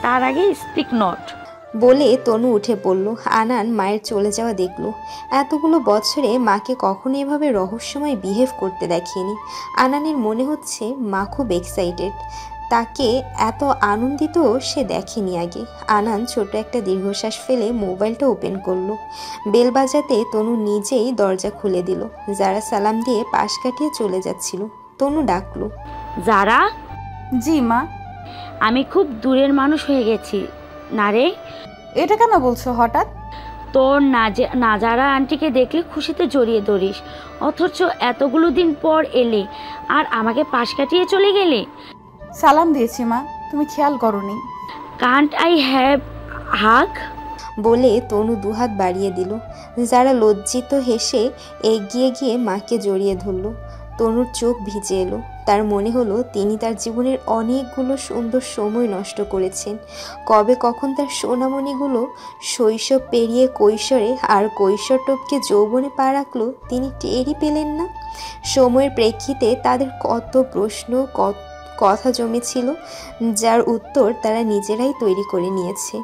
তার আগে স্পিক নট। বলে তনু উঠে পড়ল। আনান মায়ের চলে যাওয়া দেখলো। এতগুলো বছরে মাকে কখনো এভাবে রহস্যময় বিহেভ করতে দেখেনি। আনানের মনে হচ্ছে মা খুব এক্সাইটেড, তাকে এত আনন্দিত সে দেখেনি আগে। আনান ছোট একটা দীর্ঘশ্বাস ফেলে মোবাইলটা ওপেন করলো। বেল বাজাতে তনু নিজেই দরজা খুলে দিল। যারা সালাম দিয়ে পাশ কাটিয়ে চলে যাচ্ছিল। তনু ডাকলো, যারা? জি মা। আমি খুব দূরের মানুষ হয়ে গেছি না রে। এটা কেন বলছো হঠাৎ? তোর নাজারা আন্টিকে দেখলে খুশিতে জড়িয়ে ধরিস, অথচ এতগুলো দিন পর এলে আর আমাকে পাশ কাটিয়ে চলে গেলে। সালাম দিয়েছি মা, তুমি খেয়াল করোনি। কান্ট আই হ্যাভ হাগ? বলে তনু দুহাত বাড়িয়ে দিল। যারা লজ্জিত হেসে এগিয়ে গিয়ে মাকে জড়িয়ে ধরল। তনুর চোখ ভিজে এলো। তার মনে হলো তিনি তার জীবনের অনেকগুলো সুন্দর সময় নষ্ট করেছেন। কবে কখন তার সোনামণিগুলো শৈশব পেরিয়ে কৈশোরে আর কৈশোর টপকে যৌবনে পা রাখলো তিনি টেরই পেলেন না। সময়ের প্রেক্ষিতে তাদের কত প্রশ্ন, কথা জমেছিল, যার উত্তর তারা নিজেরাই তৈরি করে নিয়েছে।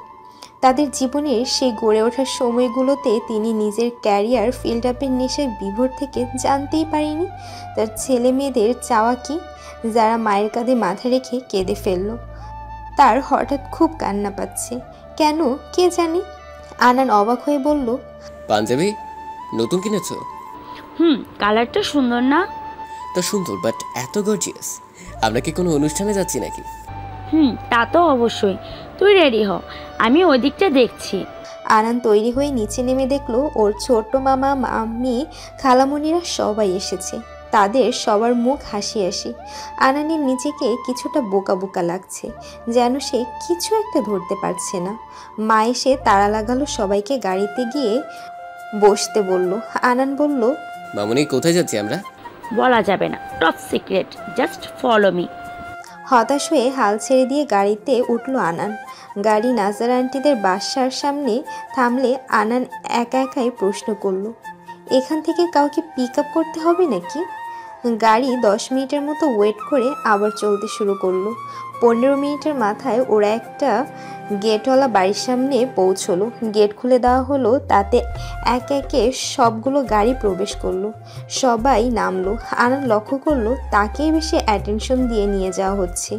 তাদের জীবনের সেই গড়ে ওঠার সময়গুলোতে তিনি নিজের ক্যারিয়ার ফিল্ড আপের নেশায় বিভোর থেকে জানতেই পারেনি তার ছেলে মেয়েদের চাওয়া কি। যারা মায়ের কাঁধে মাথা রেখে কেঁদে ফেলল। তার হঠাৎ খুব কান্না পাচ্ছে, কেন কে জানে। আনান অবাক হয়ে বলল, পাঞ্জাবি নতুন কিনেছো? কালারটা সুন্দর না? তা সুন্দর, বাট এত গর্জিয়াস। আমরা কি কোনো অনুষ্ঠানে যাচ্ছি নাকি? তা তো অবশ্যই। তুই রেডি হ, আমি ওই দিকটা দেখছি। আনান তৈরি হয়ে নিচে নেমে দেখলো ওর ছোট মামা, মাম্মি, খালামণিরা সবাই এসেছে। তাদের সবার মুখ হাসি হাসি। আনানের নিজেকে কিছুটা বোকা বোকা লাগছে, যেন সে কিছু একটা ধরতে পারছে না। মা এসে তাড়া লাগালো সবাইকে গাড়িতে গিয়ে বসতে বলল। আনান বলল, মামুনি কোথায় যাচ্ছি আমরা? বলা যাবে না, top secret, just follow me. হতাশ হয়ে হাল ছেড়ে দিয়ে গাড়িতে উঠল আনান। গাড়ি নাজারা আন্টিদের বাসার সামনে থামলে আনান একা একাই প্রশ্ন করল, এখান থেকে কাউকে পিক আপ করতে হবে নাকি? গাড়ি 10 মিনিটের মতো ওয়েট করে আবার চলতে শুরু করলো। 15 মিনিটের মাথায় ওরা একটা গেটওয়ালা বাড়ির সামনে পৌঁছলো। গেট খুলে দেওয়া হলো, তাতে এক একে সবগুলো গাড়ি প্রবেশ করলো। সবাই নামলো। আনান লক্ষ্য করলো তাকেই বেশি অ্যাটেনশন দিয়ে নিয়ে যাওয়া হচ্ছে।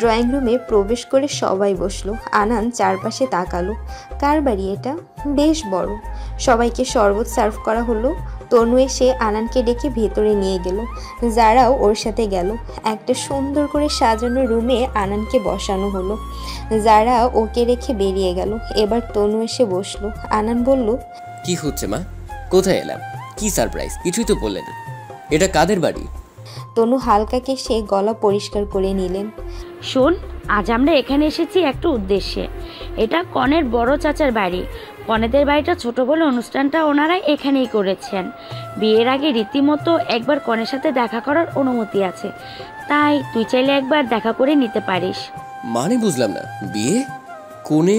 ড্রয়িং রুমে প্রবেশ করে সবাই বসলো। আনান চারপাশে তাকালো। কার বাড়ি এটা? বেশ বড়। সবাইকে শরবত সার্ভ করা হলো। তনু এসে আনানকে ডেকে ভেতরে নিয়ে গেল। যারাও ওর সাথে গেল। একটা সুন্দর করে সাজানো রুমে আনানকে বসানো হলো। যারা ওকে রেখে বেরিয়ে গেল। এবার তনু এসে বসলো। আনান বলল, কি হচ্ছে মা? কোথায় এলাম? কি সারপ্রাইজ? কিছুই তো বললেন। এটা কাদের বাড়ি? তনু হালকা কেশে গলা পরিষ্কার করে নিলেন। শোন, আজ আমরা এখানে এসেছি একটা উদ্দেশ্যে। এটা কনের বড় চাচার বাড়ি। কনেদের বাড়িটা ছোট বলে অনুষ্ঠানটা ওনারা এখানেই করেছেন। বিয়ের আগে রীতিমতো একবার কনের সাথে দেখা করার অনুমতি আছে, তাই তুই চাইলে একবার দেখা করে নিতে পারিস। মানে বুঝলাম না, বিয়ে? কোনে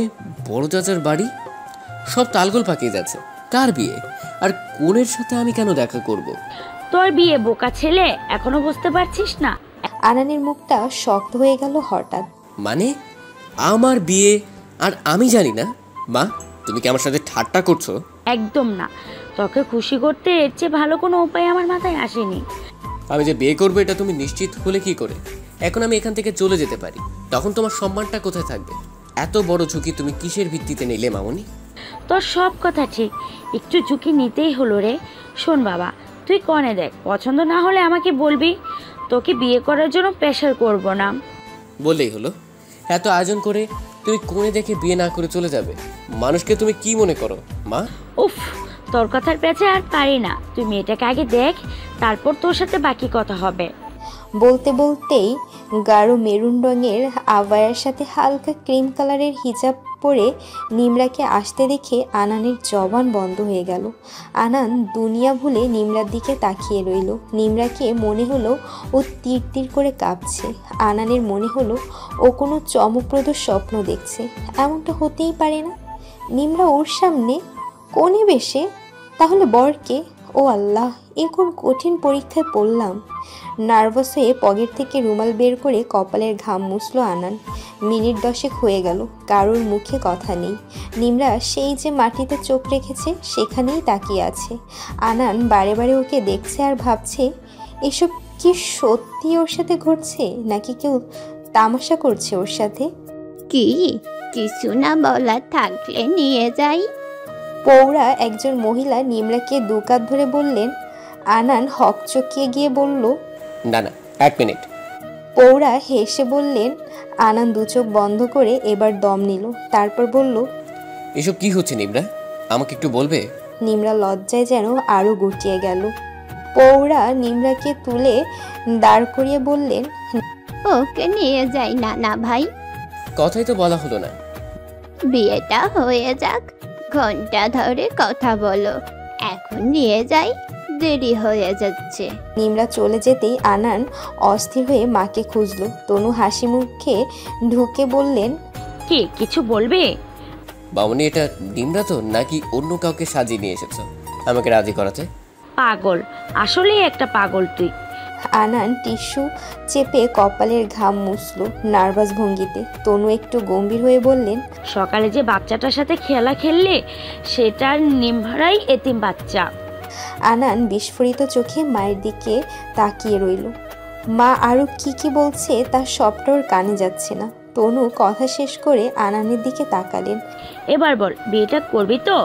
বড় চাচার বাড়ি? সব তালগোল পাকিয়ে যাচ্ছে। কার বিয়ে? আর কোনের সাথে আমি কেন দেখা করব? তোর বিয়ে, বোকা ছেলে, এখনো বুঝতে পারছিস না? আনানের মুখটা শক্ত হয়ে গেল হঠাৎ। মানে আমার বিয়ে আর আমি জানি না? মা, তুমি কি আমার সাথে ঠাট্টা করছো? একদম না। তোকে খুশি করতে এর চেয়ে ভালো কোনো উপায় আমার মাথায় আসেনি। আমি যে বিয়ে করবো এটা তুমি নিশ্চিত হলে কি করে? এখন আমি এখান থেকে চলে যেতে পারি, তখন তোমার সম্মানটা কোথায় থাকবে? এত বড় ঝুঁকি তুমি কিসের ভিত্তিতে নিলে মামনি? তোর সব কথা ঠিক, একটু ঝুঁকি নিতেই হলো রে। শোন বাবা, তুই কনে দেখ, পছন্দ না হলে আমাকে বলবি। তোকে বিয়ে করার জন্য প্রেশার করব না। বললেই হলো। এত আয়োজন করে তুমি কোণে দেখে বিয়ে না করে চলে যাবে? মানুষকে তুমি কি মনে করো মা? উফ, তোর কথার পেছে আর পারি না। তুই মেয়েটাকে আগে দেখ, তারপর তোর সাথে বাকি কথা হবে। বলতে বলতেই গাঢ় মেরুন রঙের আবায়ার সাথে হালকা ক্রিম কালারের হিজাব পরে নিমরাকে আসতে দেখে আনানের জবান বন্ধ হয়ে গেল। আনান দুনিয়া ভুলে নিমরার দিকে তাকিয়ে রইল। নিমরাকে মনে হলো ও তীর তীর করে কাঁপছে। আনানের মনে হলো ও কোনো চমকপ্রদ স্বপ্ন দেখছে। এমনটা হতেই পারে না। নিমরা ওর সামনে কোণে বেশে, তাহলে বরকে? ও আল্লাহ, এ কোন কঠিন পরীক্ষায় পড়লাম। নার্ভাস হয়ে পকেট থেকে রুমাল বের করে কপালের ঘাম মুছল আনান। মিনিট 10 হয়ে গেল, কারোর মুখে কথা নেই। নিমরা সেই যে মাটিতে চোখ রেখেছে সেখানেই তাকিয়ে আছে। আনান বারে বারে ওকে দেখছে আর ভাবছে, এসব কি সত্যি ওর সাথে ঘটছে নাকি কেউ তামাশা করছে ওর সাথে? কি কিছু না বলা থাকলে নিয়ে যাই। পৌরা একজন মহিলা নিমরাকে দুকাত ধরে বললেন। আনান হকচকিয়ে গিয়ে বলল, না না, 1 মিনিট। পৌরা হেসে বললেন। আনান দু চোখ বন্ধ করে এবার দম নিল। তারপর বলল, এসব কি হচ্ছে নিমরা? আমাকে একটু বলবে? নিমরা লজ্জায় যেন আরো গুটিয়ে গেল। পৌরা নিমরাকে তুলে দাঁড় করিয়ে বললেন, ওকে নিয়ে যাই না না ভাই। কথাই তো বলা হলো না। বিয়েটা হয়ে যাক, ঘন্টা ধরে কথা বলো। এখন নিয়ে যাই, দেরি হয়ে যাচ্ছে। নিমরা চলে যেতেই আনান অস্থির হয়ে মাকে খুঁজলো। তনু হাসি মুখে ঢুকে বললেন, কি কিছু বলবে? বামনি, এটা নিমরা তো নাকি অন্য কাউকে সাজিয়ে নিয়ে এসেছো আমাকে রাজি করাতে? পাগল, আসলেই একটা পাগল তুই। আনান টিস্যু চেপে কপালের ঘাম মুছল নার্ভাস ভঙ্গিতে। তনু একটু গম্ভীর হয়ে বললেন, সকালে যে বাচ্চাটার সাথে খেলা খেললে সেটার নিমরাই এতিম বাচ্চা। আনান বিস্ফোরিত চোখে মায়ের দিকে তাকিয়ে রইল। মা আরো কি কি বলছে তার সবটা ওর কানে যাচ্ছে না। তনু কথা শেষ করে আনানের দিকে তাকালেন। এবার বল, বিয়েটা করবি তো?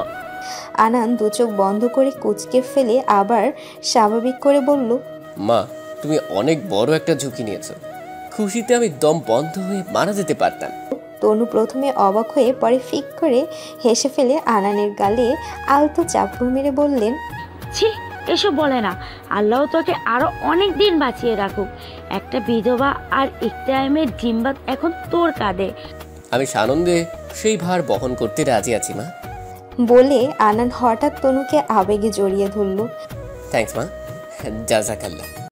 আনান দু চোখ বন্ধ করে কুঁচকে ফেলে আবার স্বাভাবিক করে বলল, মা, তুমি অনেক বড় একটা ঝুঁকি নিয়েছো। খুশিতে আমি দম বন্ধ হয়ে মারা যেতে পারতাম। তনু প্রথমে অবাক হয়ে পরে ফিক করে হেসে ফেলে আনানের গালে আলতো চাপড় মেরে বললেন, ছি, এসব বলে না। আল্লাহ তোকে আরো অনেক দিন বাঁচিয়ে রাখুক। একটা বিধবা আর ইকরামের জিম্বাত এখন তোর কাঁধে। আমি সানন্দে সেই ভার বহন করতে রাজি আছি মা। বলে আনান হঠাৎ তনুকে আবেগে জড়িয়ে ধরল। থ্যাঙ্কস মা, জাযাকাল্লাহ।